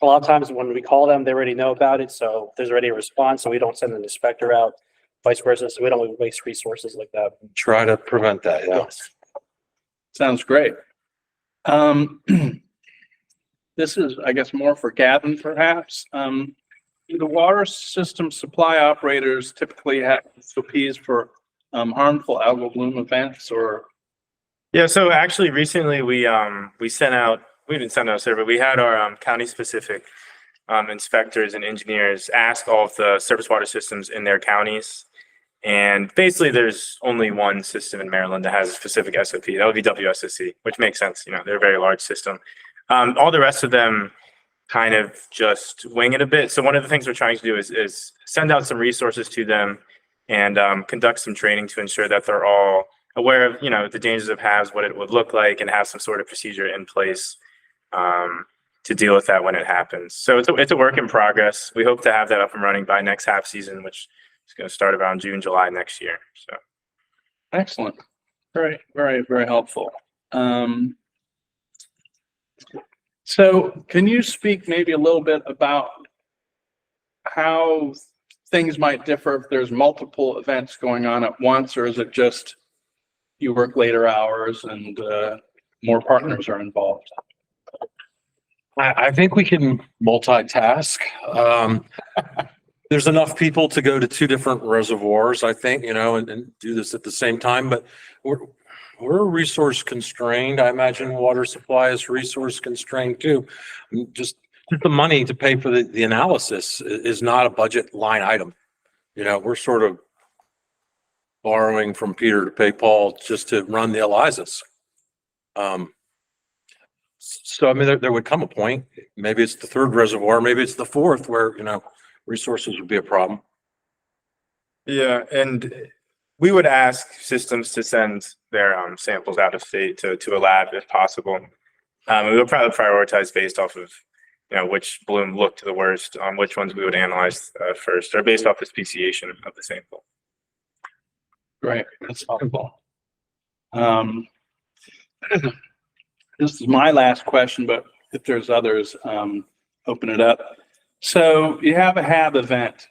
a lot of times when we call them, they already know about it, so there's already a response, so we don't send an inspector out, vice versa, so we don't waste resources like that. Try to prevent that, yeah. Yes. Sounds great. This is, I guess, more for Gavin, perhaps. Do the water system supply operators typically have SOPs for harmful algal bloom events, or? Yeah, so actually recently we sent out, we didn't send out a survey, we had our county specific inspectors and engineers ask all of the surface water systems in their counties. And basically there's only one system in Maryland that has a specific SOP. That would be WSA, which makes sense. They're a very large system. All the rest of them kind of just wing it a bit. So one of the things we're trying to do is send out some resources to them and conduct some training to ensure that they're all aware of, the dangers of HABs, what it would look like, and have some sort of procedure in place to deal with that when it happens. So it's a work in progress. We hope to have that up and running by next HAB season, which is going to start around June, July next year. So Excellent. Very, very, very helpful. So can you speak maybe a little bit about how things might differ if there's multiple events going on at once, or is it just you work later hours and more partners are involved? I think we can multitask. There's enough people to go to two different reservoirs, I think, and do this at the same time, but we're resource constrained. I imagine water supply is resource constrained too. Just the money to pay for the analysis is not a budget line item. We're sort of borrowing from Peter to pay Paul just to run the ELISAs. So, I mean, there would come a point, maybe it's the third reservoir, maybe it's the fourth, where, resources would be a problem. yeah, and we would ask systems to send their samples out of state to a lab if possible. We would probably prioritize based off of which bloom looked the worst, which ones we would analyze first, or based off the speciation of the sample. Great, that's helpful. This is my last question, but if there's others, open it up. So you have a HAB event.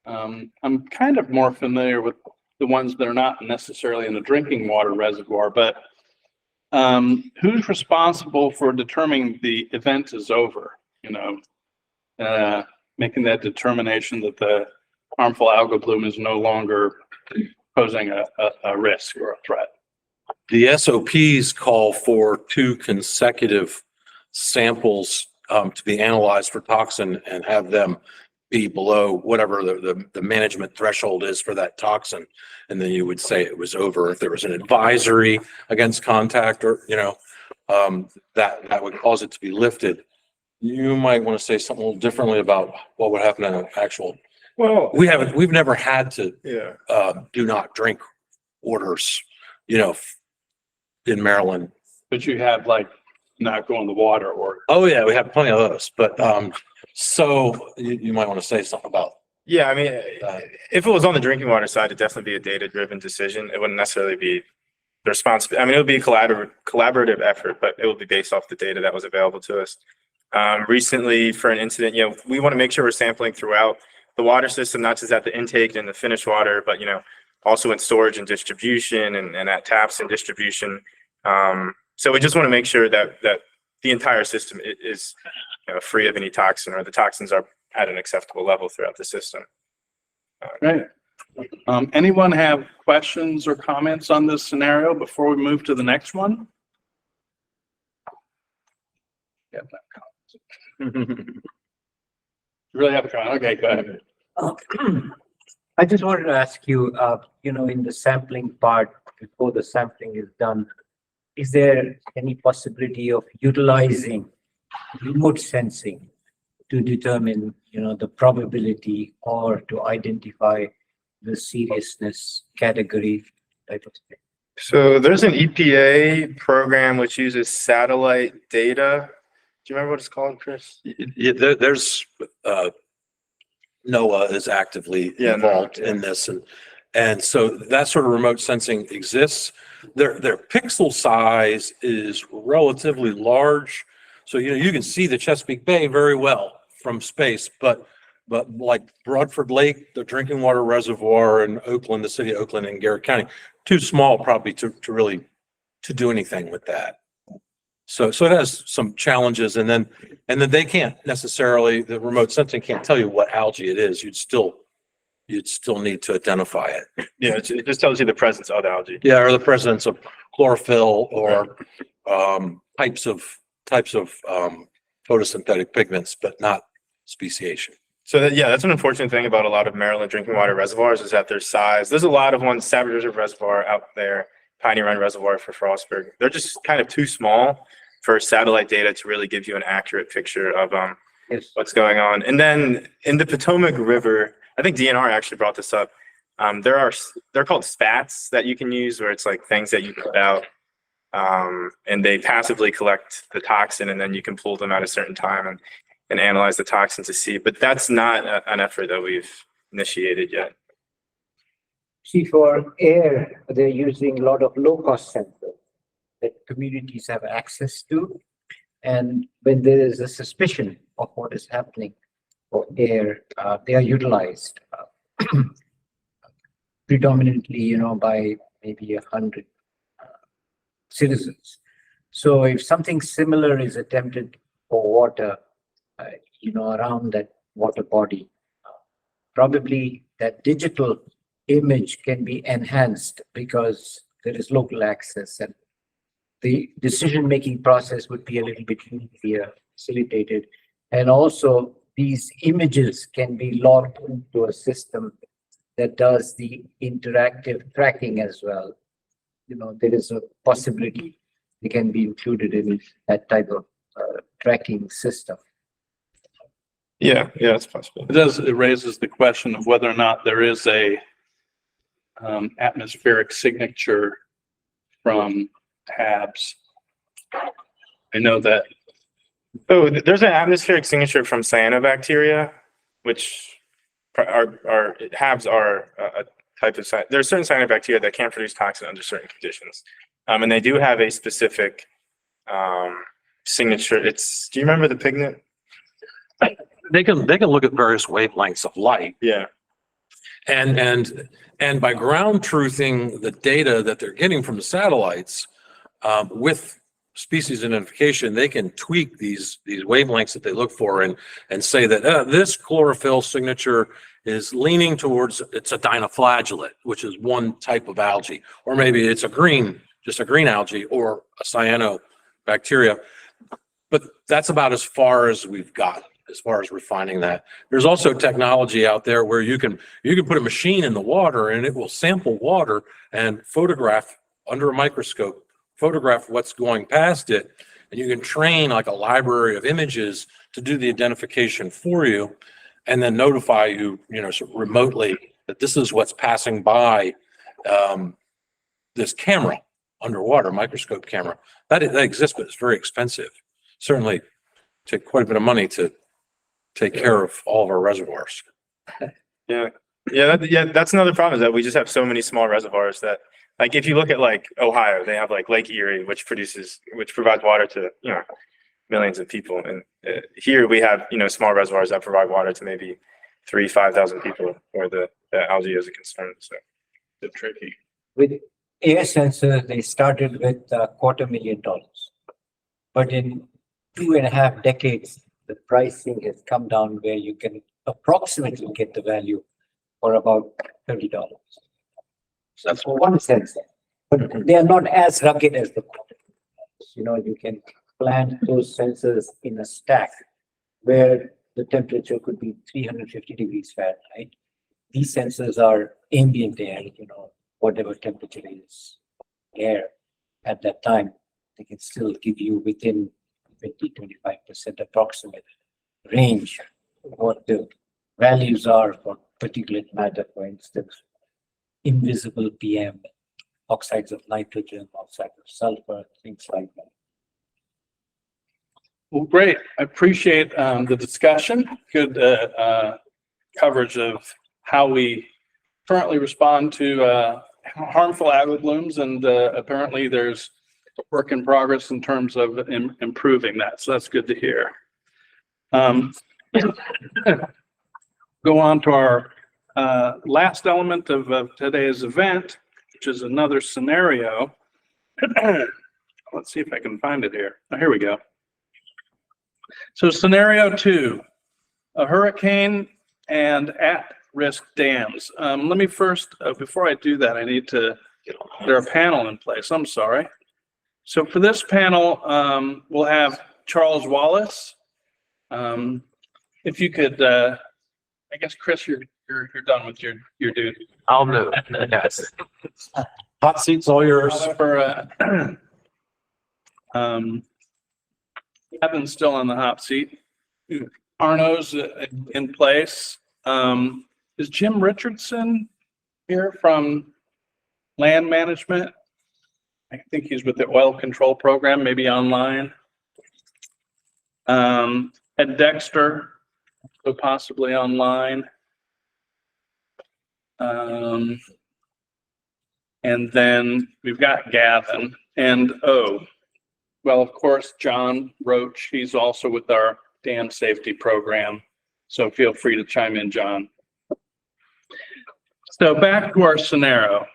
I'm kind of more familiar with the ones that are not necessarily in a drinking water reservoir, but who's responsible for determining the event is over? Making that determination that the harmful algal bloom is no longer posing a risk or a threat. The SOPs call for 2 consecutive samples to be analyzed for toxin and have them be below whatever the management threshold is for that toxin. And then you would say it was over. If there was an advisory against contact, or, that would cause it to be lifted. You might want to say something a little differently about what would happen in an actual. Well, we've never had to yeah. do not drink orders, in Maryland. But you have like not go in the water or. Oh yeah, we have plenty of those, but so you might want to say something about. Yeah, I mean, if it was on the drinking water side, it'd definitely be a data-driven decision. It wouldn't necessarily be the responsibility. I mean, it would be a collaborative effort, but it would be based off the data that was available to us. Recently, for an incident, we want to make sure we're sampling throughout the water system, not just at the intake and the finished water, but also in storage and distribution, and at taps and distribution. So we just want to make sure that the entire system is free of any toxin, or the toxins are at an acceptable level throughout the system. Right. Anyone have questions or comments on this scenario before we move to the next one? Really have a comment? Okay, go ahead. I just wanted to ask you, in the sampling part, before the sampling is done, is there any possibility of utilizing remote sensing to determine, the probability or to identify the seriousness category type of thing? So there's an EPA program which uses satellite data. Do you remember what it's called, Chris? There's NOAA is actively involved in this, and so that sort of remote sensing exists. Their pixel size is relatively large, so you can see the Chesapeake Bay very well from space, but like Broadford Lake, the drinking water reservoir in Oakland, the city of Oakland and Garrett County, too small probably to really do anything with that. So it has some challenges, and then they can't necessarily, the remote sensing can't tell you what algae it is. You'd still need to identify it. Yeah, it just tells you the presence of the algae. Yeah, or the presence of chlorophyll or types of photosynthetic pigments, but not speciation. So that's an unfortunate thing about a lot of Maryland drinking water reservoirs is that their size. There's a lot of ones, Savage River Reservoir out there, Piney Run Reservoir for Frostburg. They're just kind of too small for satellite data to really give you an accurate picture of what's going on. And then in the Potomac River, I think DNR actually brought this up. They're called spats that you can use, where it's like things that you put out, and they passively collect the toxin, and then you can pull them at a certain time and analyze the toxin to see. But that's not an effort that we've initiated yet. See, for air, they're using a lot of low-cost sensors that communities have access to. And when there is a suspicion of what is happening for air, they are utilized predominantly, by maybe 100 citizens. So if something similar is attempted for water, around that water body, probably that digital image can be enhanced because there is local access, and the decision-making process would be a little bit easier, facilitated. And also these images can be logged into a system that does the interactive tracking as well. There is a possibility they can be included in that type of tracking system. Yeah, it's possible. It raises the question of whether or not there is a atmospheric signature from tabs. I know that. Oh, there's an atmospheric signature from cyanobacteria, which HABs are a type of there's certain cyanobacteria that can produce toxin under certain conditions, and they do have a specific signature. Do you remember the pigment? They can look at various wavelengths of light. Yeah. And by ground truthing the data that they're getting from the satellites, with species identification, they can tweak these wavelengths that they look for and say that this chlorophyll signature is leaning towards, it's a dinoflagellate, which is one type of algae, or maybe it's just a green algae or a cyanobacteria. But that's about as far as we've got as far as refining that. There's also technology out there where you can put a machine in the water and it will sample water and photograph under a microscope, photograph what's going past it. And you can train like a library of images to do the identification for you and then notify you, sort of remotely that this is what's passing by this camera, underwater microscope camera. That exists, but it's very expensive. Certainly take quite a bit of money to take care of all of our reservoirs. Yeah, that's another problem, is that we just have so many small reservoirs that, like, if you look at like Ohio, they have like Lake Erie, which provides water to millions of people, and here we have small reservoirs that provide water to maybe 5,000 people, where the algae is a concern. So it's tricky. With air sensors, they started with $250,000, but in 2.5 decades, the pricing has come down where you can approximately get the value for about $30. So that's For one sensor, but they are not as rugged as the quantum. You know, you can plant those sensors in a stack where the temperature could be 350 degrees Fahrenheit. These sensors are ambient air, you know, whatever temperature is air at that time, they can still give you within 20-25% approximate range what the values are for particulate matter, for instance, invisible PM, oxides of nitrogen, oxides of sulfur, things like that. Well, great. I appreciate the discussion. Good coverage of how we currently respond to harmful algal blooms, and apparently there's work in progress in terms of improving that. So that's good to hear. Go on to our last element of today's event, which is another scenario. Let's see if I can find it here. Oh, here we go. So scenario 2, a hurricane and at-risk dams. Let me first, before I do that, I need to, there are a panel in place. I'm sorry. So for this panel, we'll have Charles Wallace. If you could, I guess, Chris, you're done with your duty. I'll move. Yes. Hot seat's all yours. For Kevin's still on the hot seat. Arno's in place. Is Jim Richardson here from land management? I think he's with the oil control program, maybe online. Ed Dexter, so possibly online. And then we've got Gavin and well, of course, John Roach, he's also with our dam safety program. So feel free to chime in, John. So back to our scenario.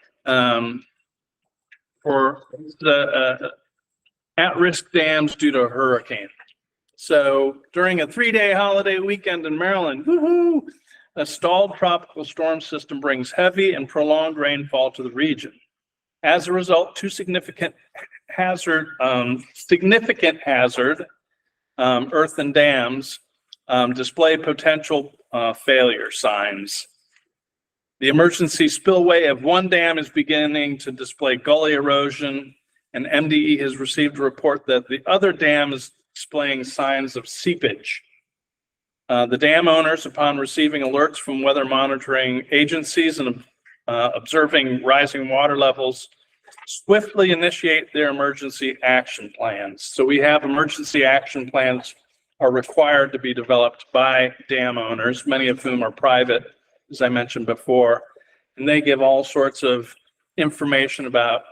For the at-risk dams due to a hurricane. So during a 3-day holiday weekend in Maryland, woohoo, a stalled tropical storm system brings heavy and prolonged rainfall to the region. As a result, two significant hazard, earthen dams display potential failure signs. The emergency spillway of one dam is beginning to display gully erosion, and MDE has received a report that the other dam is displaying signs of seepage. The dam owners, upon receiving alerts from weather monitoring agencies and observing rising water levels, swiftly initiate their emergency action plans. So we have emergency action plans are required to be developed by dam owners, many of whom are private, as I mentioned before, and they give all sorts of information about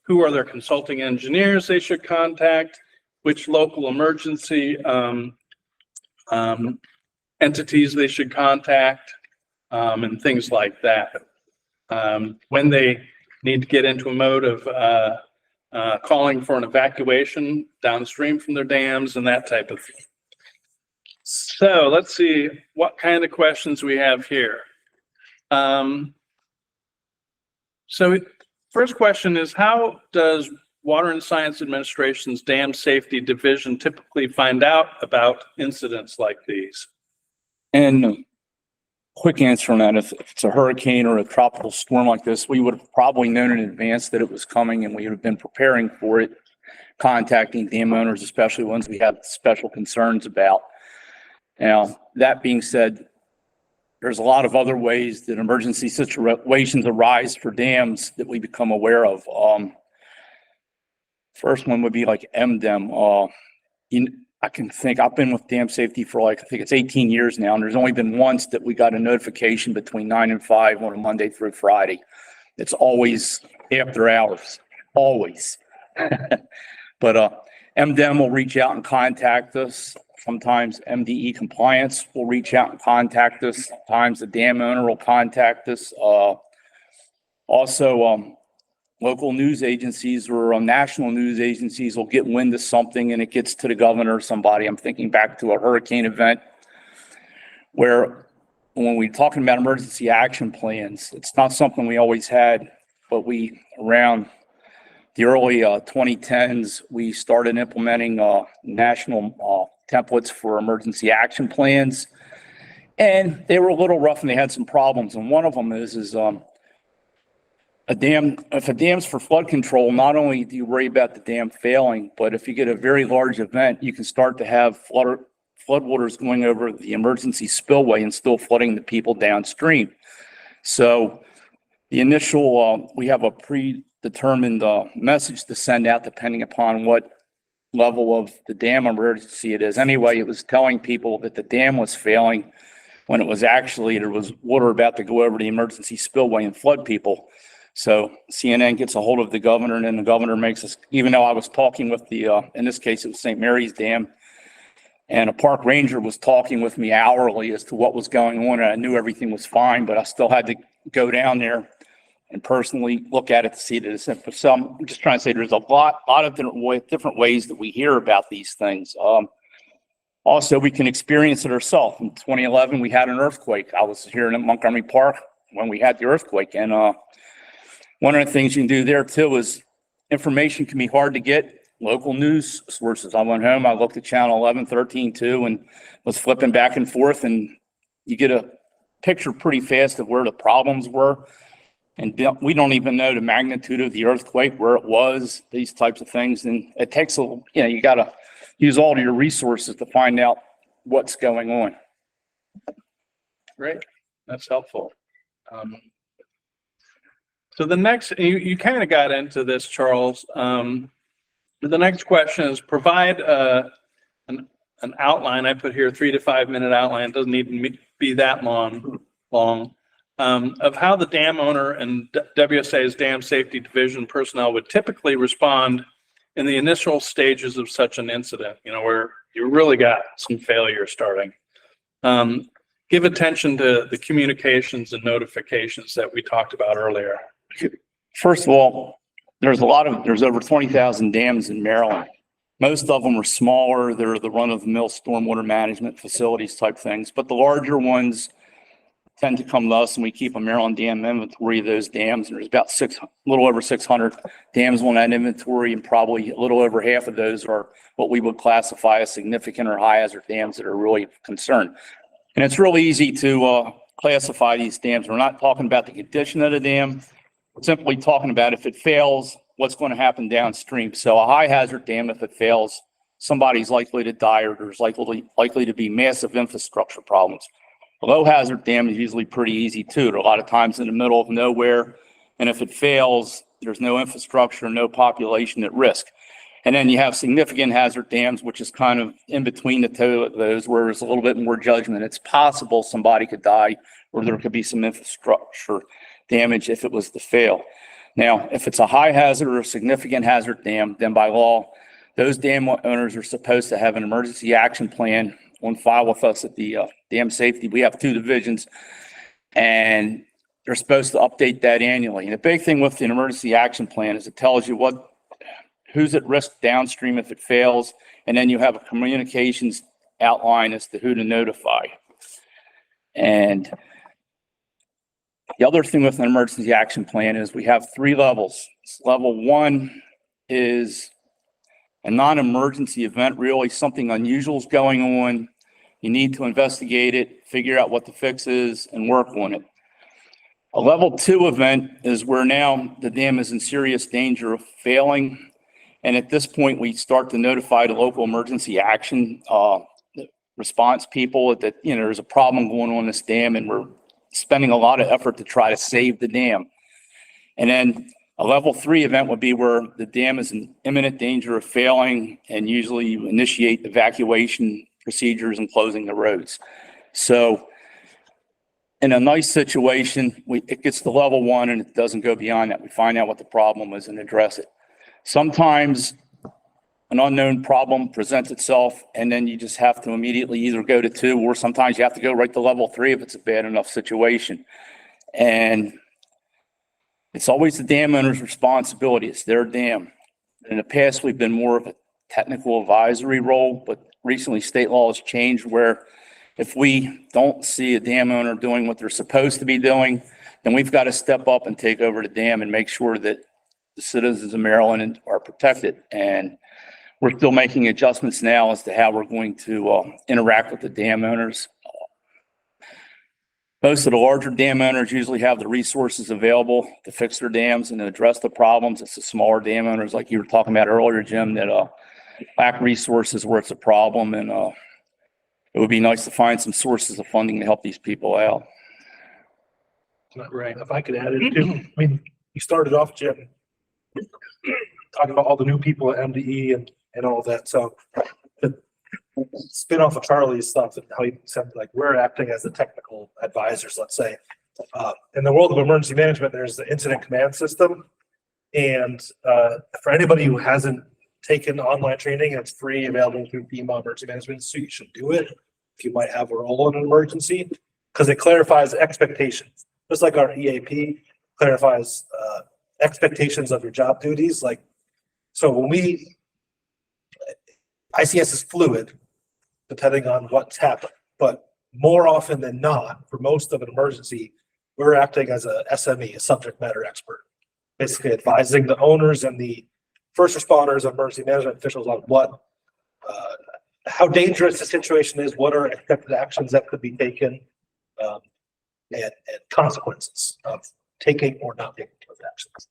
who are their consulting engineers they should contact, which local emergency entities they should contact, and things like that. When they need to get into a mode of calling for an evacuation downstream from their dams and that type of thing. So let's see what kind of questions we have here. So first question is, how does Water and Science Administration's Dam Safety Division typically find out about incidents like these? And quick answer on that, if it's a hurricane or a tropical storm like this, we would have probably known in advance that it was coming, and we would have been preparing for it, contacting dam owners, especially ones we have special concerns about. Now, that being said, there's a lot of other ways that emergency situations arise for dams that we become aware of. First one would be like MDEM. I can think, I've been with dam safety for I think it's 18 years now, and there's only been once that we got a notification between 9 and 5 on a Monday through Friday. It's always after hours, always. But MDEM will reach out and contact us. Sometimes MDE compliance will reach out and contact us. Sometimes the dam owner will contact us. Also, local news agencies or national news agencies will get wind of something and it gets to the governor or somebody. I'm thinking back to a hurricane event where when we're talking about emergency action plans, it's not something we always had, but around the early 2010s, we started implementing national templates for emergency action plans. And they were a little rough and they had some problems. And one of them is if a dam's for flood control, not only do you worry about the dam failing, but if you get a very large event, you can start to have floodwaters going over the emergency spillway and still flooding the people downstream. So the initial, we have a predetermined message to send out depending upon what level of the dam emergency it is. Anyway, it was telling people that the dam was failing when it was actually, there was water about to go over the emergency spillway and flood people. So CNN gets a hold of the governor, and then the governor makes us, even though I was talking with in this case, it was St. Mary's Dam, and a park ranger was talking with me hourly as to what was going on, and I knew everything was fine, but I still had to go down there and personally look at it to see that it's in. So I'm just trying to say there's a lot of different ways that we hear about these things. Also, we can experience it ourselves. In 2011, we had an earthquake. I was here in Montgomery Park when we had the earthquake, and one of the things you can do there too is information can be hard to get. Local news sources. I went home, I looked at channel 11, 13 too, and was flipping back and forth, and you get a picture pretty fast of where the problems were. And we don't even know the magnitude of the earthquake, where it was, these types of things. And it takes you got to use all of your resources to find out what's going on. Great, that's helpful. So the next, you kind of got into this, Charles. The next question is provide an outline. I put here 3 to 5 minute outline. It doesn't need to be that long, of how the dam owner and WSA's Dam Safety Division personnel would typically respond in the initial stages of such an incident, where you really got some failure starting. Give attention to the communications and notifications that we talked about earlier. First of all, there's over 20,000 dams in Maryland. Most of them are smaller. They're the run-of-the-mill stormwater management facilities type things, but the larger ones tend to come to us, and we keep a Maryland dam inventory of those dams. And there's about a little over 600 dams on that inventory, and probably a little over half of those are what we would classify as significant or high hazard dams that are really concerned. And it's really easy to classify these dams. We're not talking about the condition of the dam. We're simply talking about if it fails, what's going to happen downstream. So a high hazard dam, if it fails, somebody's likely to die, or there's likely to be massive infrastructure problems. A low hazard dam is usually pretty easy too. They're a lot of times in the middle of nowhere. And if it fails, there's no infrastructure, no population at risk. And then you have significant hazard dams, which is kind of in between the two of those, where there's a little bit more judgment. It's possible somebody could die, or there could be some infrastructure damage if it was to fail. Now, if it's a high hazard or a significant hazard dam, then by law, those dam owners are supposed to have an emergency action plan on file with us at the dam safety. We have 2 divisions, and they're supposed to update that annually. And the big thing with the emergency action plan is it tells you who's at risk downstream if it fails, and then you have a communications outline as to who to notify. And the other thing with an emergency action plan is we have 3 levels. Level 1 is a non-emergency event, really something unusual is going on. You need to investigate it, figure out what the fix is, and work on it. A level 2 event is where now the dam is in serious danger of failing. And at this point, we start to notify the local emergency action response people that, there's a problem going on in this dam, and we're spending a lot of effort to try to save the dam. And then a level 3 event would be where the dam is in imminent danger of failing, and usually you initiate evacuation procedures and closing the roads. So in a nice situation, it gets to level 1 and it doesn't go beyond that. We find out what the problem is and address it. Sometimes an unknown problem presents itself, and then you just have to immediately either go to 2, or sometimes you have to go right to level 3 if it's a bad enough situation. And it's always the dam owner's responsibility. It's their dam. In the past, we've been more of a technical advisory role, but recently state law has changed where If we don't see a dam owner doing what they're supposed to be doing, then we've got to step up and take over the dam and make sure that the citizens of Maryland are protected. And we're still making adjustments now as to how we're going to interact with the dam owners. Most of the larger dam owners usually have the resources available to fix their dams and to address the problems. It's the smaller dam owners, like you were talking about earlier, Jim, that lack resources where it's a problem. And it would be nice to find some sources of funding to help these people out. Right. If I could add it too, I mean, you started off, Jim, talking about all the new people at MDE and all that. So the spin off of Charlie's stuff and how he said, like, we're acting as the technical advisors, let's say. In the world of emergency management, there's the incident command system. And for anybody who hasn't taken online training, it's free, available through FEMA Emergency Management, so you should do it if you might have a role in an emergency, because it clarifies expectations. Just like our EAP clarifies expectations of your job duties. Like, so when ICS is fluid, depending on what's happened, but more often than not, for most of an emergency, we're acting as a SME, a subject matter expert, basically advising the owners and the first responders, emergency management officials on how dangerous the situation is, what are expected actions that could be taken, and consequences of taking or not taking those actions.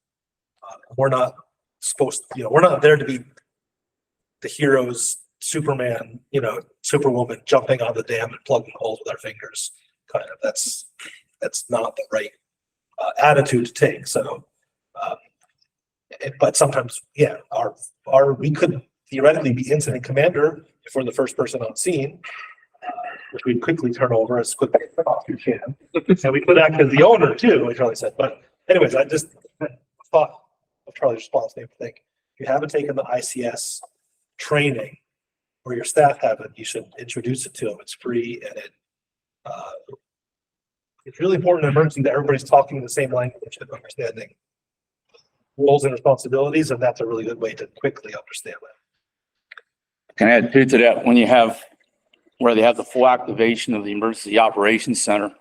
We're not supposed to, we're not there to be the heroes, Superman, Superwoman jumping on the dam and plugging holes with our fingers. Kind of, that's not the right attitude to take. So, but sometimes, yeah, we could theoretically be incident commander if we're the first person on scene, which we quickly turn over as quickly as you can. And we could act as the owner too, like Charlie said. But anyways, I just thought of Charlie's response. Maybe think if you haven't taken the ICS training, or your staff haven't, you should introduce it to them. It's free, and it's really important in emergency that everybody's talking the same language and understanding roles and responsibilities, and that's a really good way to quickly understand that. Can I add too to that? When you have where they have the full activation of the Emergency Operations Center,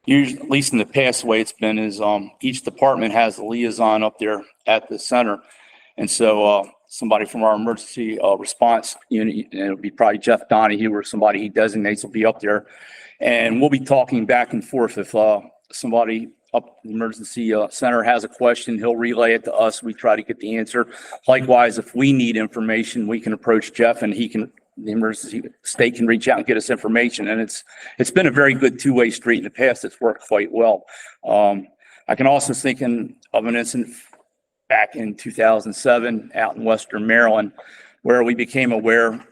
usually, at least in the past, the way it's been is each department has a liaison up there at the center. And so somebody from our emergency response unit, and it'll be probably Jeff Donahue or somebody he designates, will be up there. And we'll be talking back and forth. If somebody up in the emergency center has a question, he'll relay it to us. We try to get the answer. Likewise, if we need information, we can approach Jeff, and the emergency state can reach out and get us information. And it's been a very good two-way street in the past. It's worked quite well. I can also think of an incident back in 2007 out in Western Maryland, where we became aware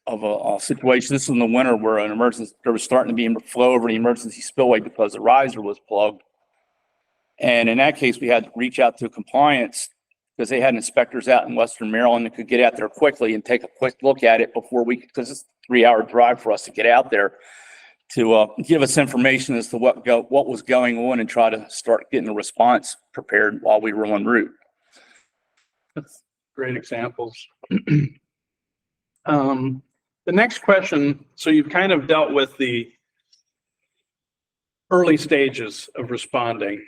of a situation. This was in the winter where there was starting to be flow over the emergency spillway because the riser was plugged. And in that case, we had to reach out to compliance because they had inspectors out in Western Maryland that could get out there quickly and take a quick look at it before because it's a 3-hour drive for us to get out there to give us information as to what was going on and try to start getting a response prepared while we were en route. That's great examples. The next question, so you've kind of dealt with the early stages of responding.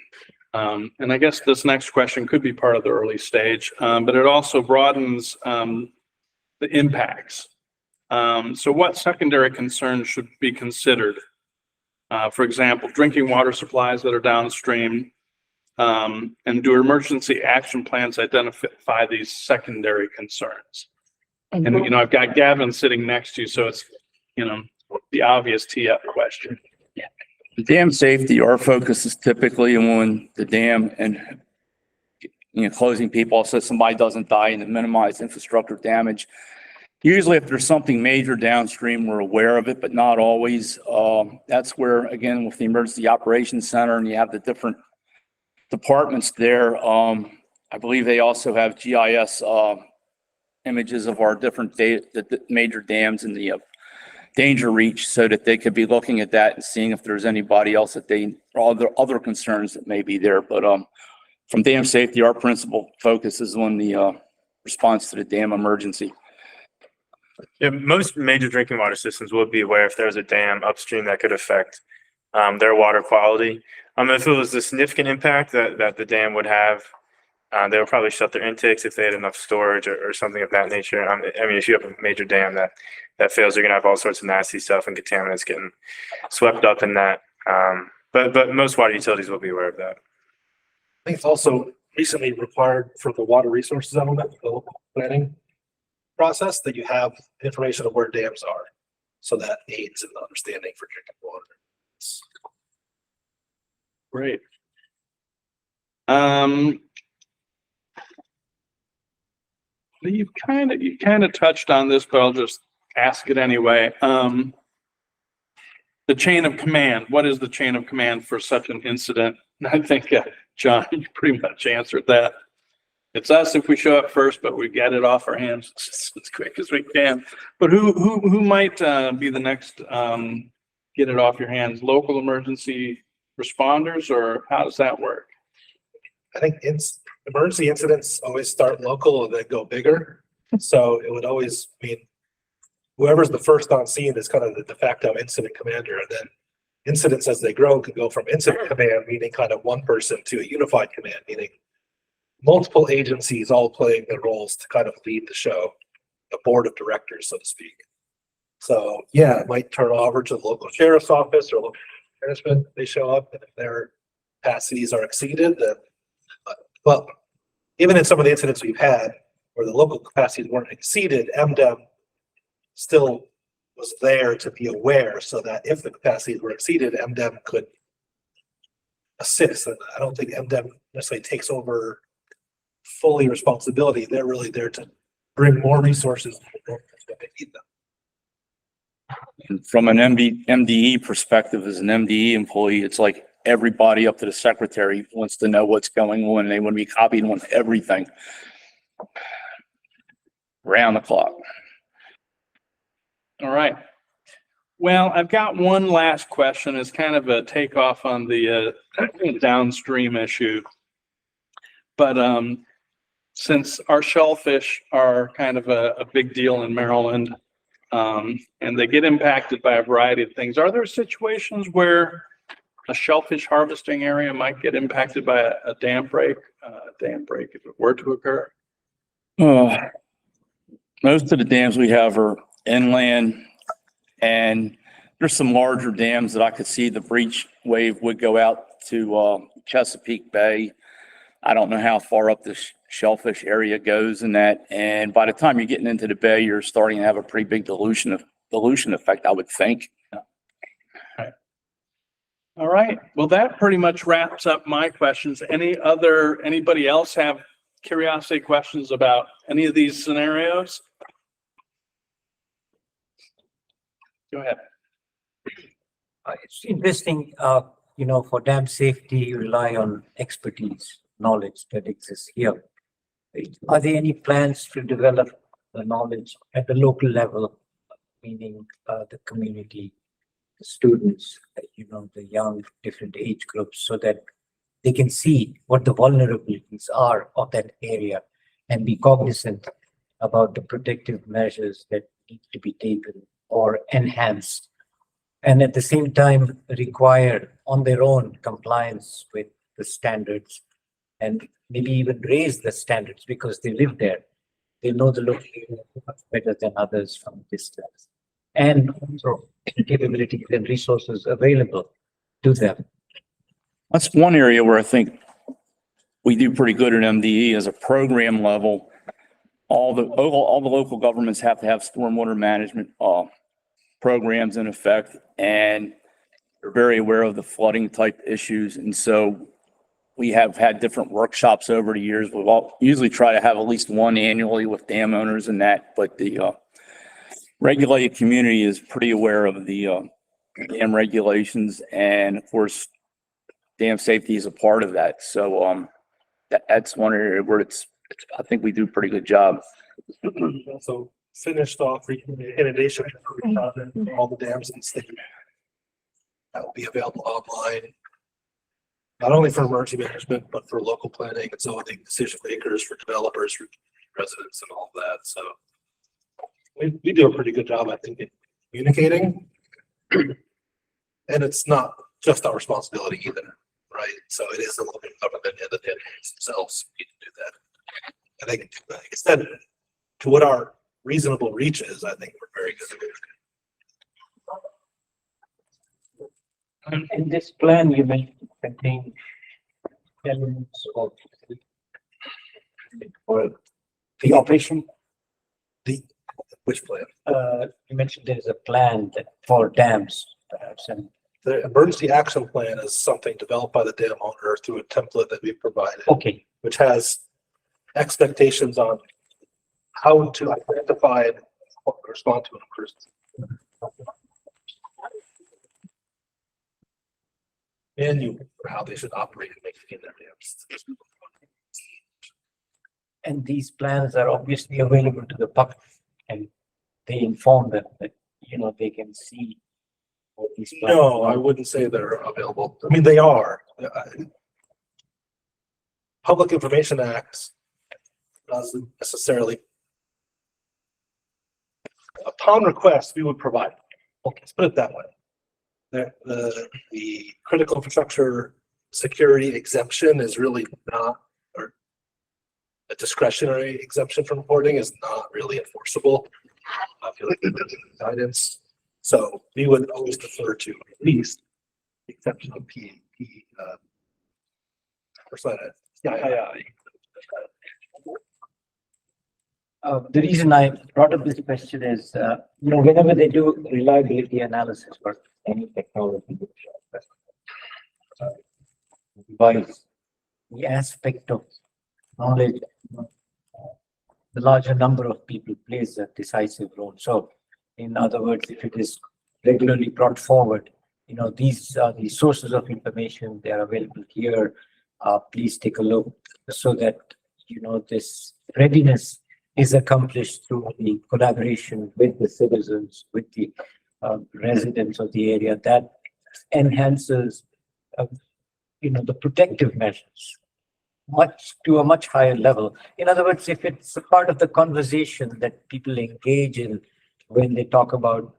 And I guess this next question could be part of the early stage, but it also broadens the impacts. So what secondary concerns should be considered? For example, drinking water supplies that are downstream, and do emergency action plans identify these secondary concerns? And, I've got Gavin sitting next to you, so it's, the obvious tee-up question. Yeah. The dam safety, our focus is typically on the dam and, closing people so somebody doesn't die and to minimize infrastructure damage. Usually if there's something major downstream, we're aware of it, but not always. That's where, again, with the Emergency Operations Center, and you have the different departments there. I believe they also have GIS images of our different the major dams and the danger reach, so that they could be looking at that and seeing if there's anybody else or other concerns that may be there. But from dam safety, our principal focus is on the response to the dam emergency. Yeah, most major drinking water systems will be aware if there's a dam upstream that could affect their water quality. If it was a significant impact that the dam would have, they would probably shut their intakes if they had enough storage or something of that nature. I mean, if you have a major dam that fails, you're gonna have all sorts of nasty stuff and contaminants getting swept up in that. But most water utilities will be aware of that. I think it's also recently required for the water resources element, the local planning process, that you have information of where dams are. So that aids in the understanding for drinking water. Great. You kind of touched on this, but I'll just ask it anyway. The chain of command. What is the chain of command for such an incident? I think, John, you pretty much answered that. It's us if we show up first, but we get it off our hands as quick as we can. But who might be the next get it off your hands? Local emergency responders, or how does that work? I think emergency incidents always start local and then go bigger. So it would always mean whoever's the first on scene is kind of the de facto incident commander. And then incidents as they grow can go from incident command, meaning kind of one person, to a unified command, meaning multiple agencies all playing their roles to kind of lead the show, a board of directors, so to speak. So yeah, it might turn over to the local sheriff's office or local management. They show up, and if their capacities are exceeded, then, well, even in some of the incidents we've had where the local capacities weren't exceeded, MDEM still was there to be aware, so that if the capacities were exceeded, MDEM could assist. And I don't think MDEM necessarily takes over fully responsibility. They're really there to bring more resources when they need them. And from an MDE perspective, as an MDE employee, it's like everybody up to the secretary wants to know what's going on. They want to be copied on everything round the clock. All right. Well, I've got one last question. It's kind of a takeoff on the downstream issue. But since our shellfish are kind of a big deal in Maryland, and they get impacted by a variety of things, are there situations where a shellfish harvesting area might get impacted by a dam break if it were to occur? Most of the dams we have are inland, and there's some larger dams that I could see the breach wave would go out to Chesapeake Bay. I don't know how far up the shellfish area goes in that, and by the time you're getting into the bay, you're starting to have a pretty big dilution effect, I would think. All right. Well, that pretty much wraps up my questions. Anybody else have curiosity questions about any of these scenarios? Go ahead. It's interesting, for dam safety, you rely on expertise, knowledge that exists here. Are there any plans to develop the knowledge at the local level, meaning the community, the students, the young, different age groups, so that they can see what the vulnerabilities are of that area and be cognizant about the protective measures that need to be taken or enhanced, and at the same time require on their own compliance with the standards, and maybe even raise the standards because they live there. They know the local area much better than others from a distance, and also capabilities and resources available to them. That's one area where I think we do pretty good at MDE as a program level. All the local governments have to have stormwater management programs in effect, and they're very aware of the flooding type issues. And so we have had different workshops over the years. We've usually try to have at least one annually with dam owners and that, but the regulated community is pretty aware of the dam regulations, and of course, dam safety is a part of that. So that's one area where I think we do a pretty good job. Also finished off inundation all the dams in the state. That will be available online, not only for emergency management, but for local planning and zoning decision makers, for developers, for residents, and all of that. So we do a pretty good job, I think, in communicating. And it's not just our responsibility either, right? So it is a little bit of government and the entities themselves need to do that. And they can do that. Extend to what our reasonable reach is, I think we're very good at it. In this plan, you mentioned contain elements of or the operation. Which plan? You mentioned there is a plan that for dams, perhaps, and The emergency action plan is something developed by the dam owner through a template that we provided, okay, which has expectations on how to identify and respond to an emergency. And for how they should operate and maintain their dams. and these plans are obviously available to the public, and they inform them that, you know, they can see what these plans No, I are. wouldn't say they're available. I mean, they are. Public Information Act doesn't necessarily. Upon request, we would provide. Okay, let's put it that way. The critical infrastructure security exemption is really not, or a discretionary exemption from reporting is not really enforceable. I feel like guidance. So we would always defer to at least the exception of The reason I brought up this question is, you know, whenever they do reliability analysis for any technology, device, the aspect of knowledge, the larger number of people plays a decisive role. So, in other words, if it is regularly brought forward, you know, these are the sources of information, they are available here. Please take a look so that, you know, this readiness is accomplished through the collaboration with the citizens, with the residents of the area. That enhances, you know, the protective measures to a much higher level. In other words, if it's a part of the conversation that people engage in when they talk about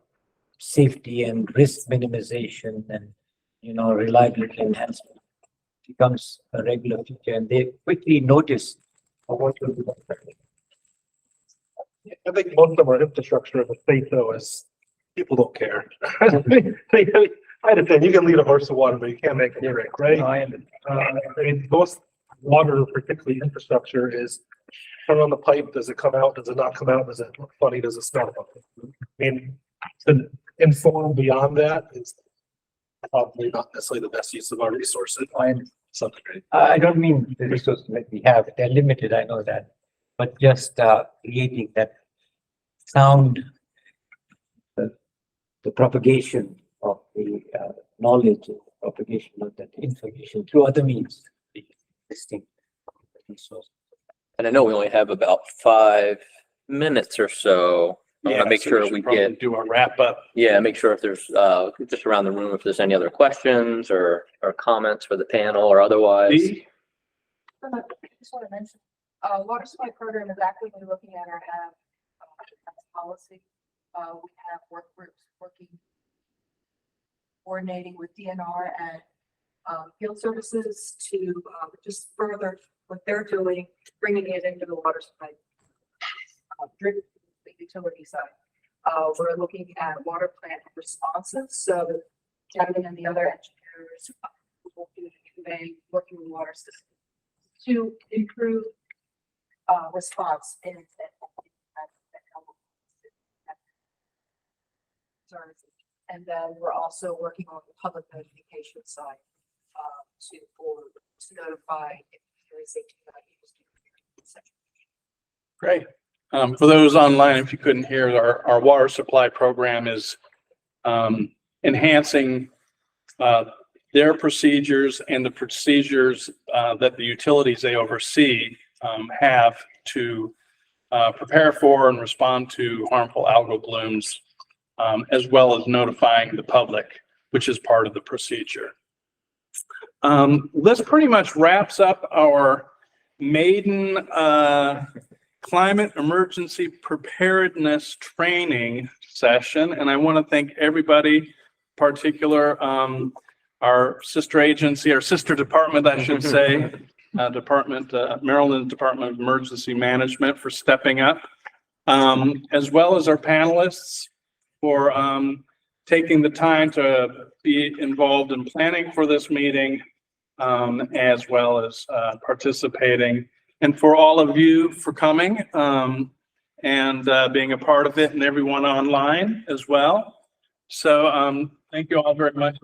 safety and risk minimization and, you know, reliability enhancement, becomes a regular feature, and they quickly notice what will be done. I think most of our infrastructure in the state, though, is people don't care. I understand you can lead a horse to water, but you can't make it drink, right? I mean, most water, particularly infrastructure, is turn on the pipe. Does it come out? Does it not come out? Does it look funny? Does it smell funny? I mean, to inform beyond that is probably not necessarily the best use of our resources. I don't mean the resources that we have, they're limited, I know that, but just creating that sound, the propagation of the knowledge, propagation of that information through other means, distinct resources. And I know we only have about 5 minutes or so. I want to make sure we get do our wrap up. Yeah, make sure if there's just around the room if there's any other questions or comments for the panel or otherwise. I just want to mention, water supply program is actively looking at our policy. We have work groups working, coordinating with DNR and field services to just further what they're doing, bringing it into the water supply utility side. We're looking at water plant responses. So Kevin and the other engineers will do the conveying, working with water systems to improve response in and then we're also working on the public notification side to notify if there is a Great. For those online, if you couldn't hear, our water supply program is enhancing their procedures and the procedures that the utilities they oversee have to prepare for and respond to harmful algal blooms, as well as notifying the public, which is part of the procedure. This pretty much wraps up our maiden climate emergency preparedness training session. And I want to thank everybody, particular our sister agency, our sister department, I should say, Maryland Department of Emergency Management for stepping up, as well as our panelists for taking the time to be involved in planning for this meeting, as well as participating, and for all of you for coming and being a part of it, and everyone online as well. So thank you all very much.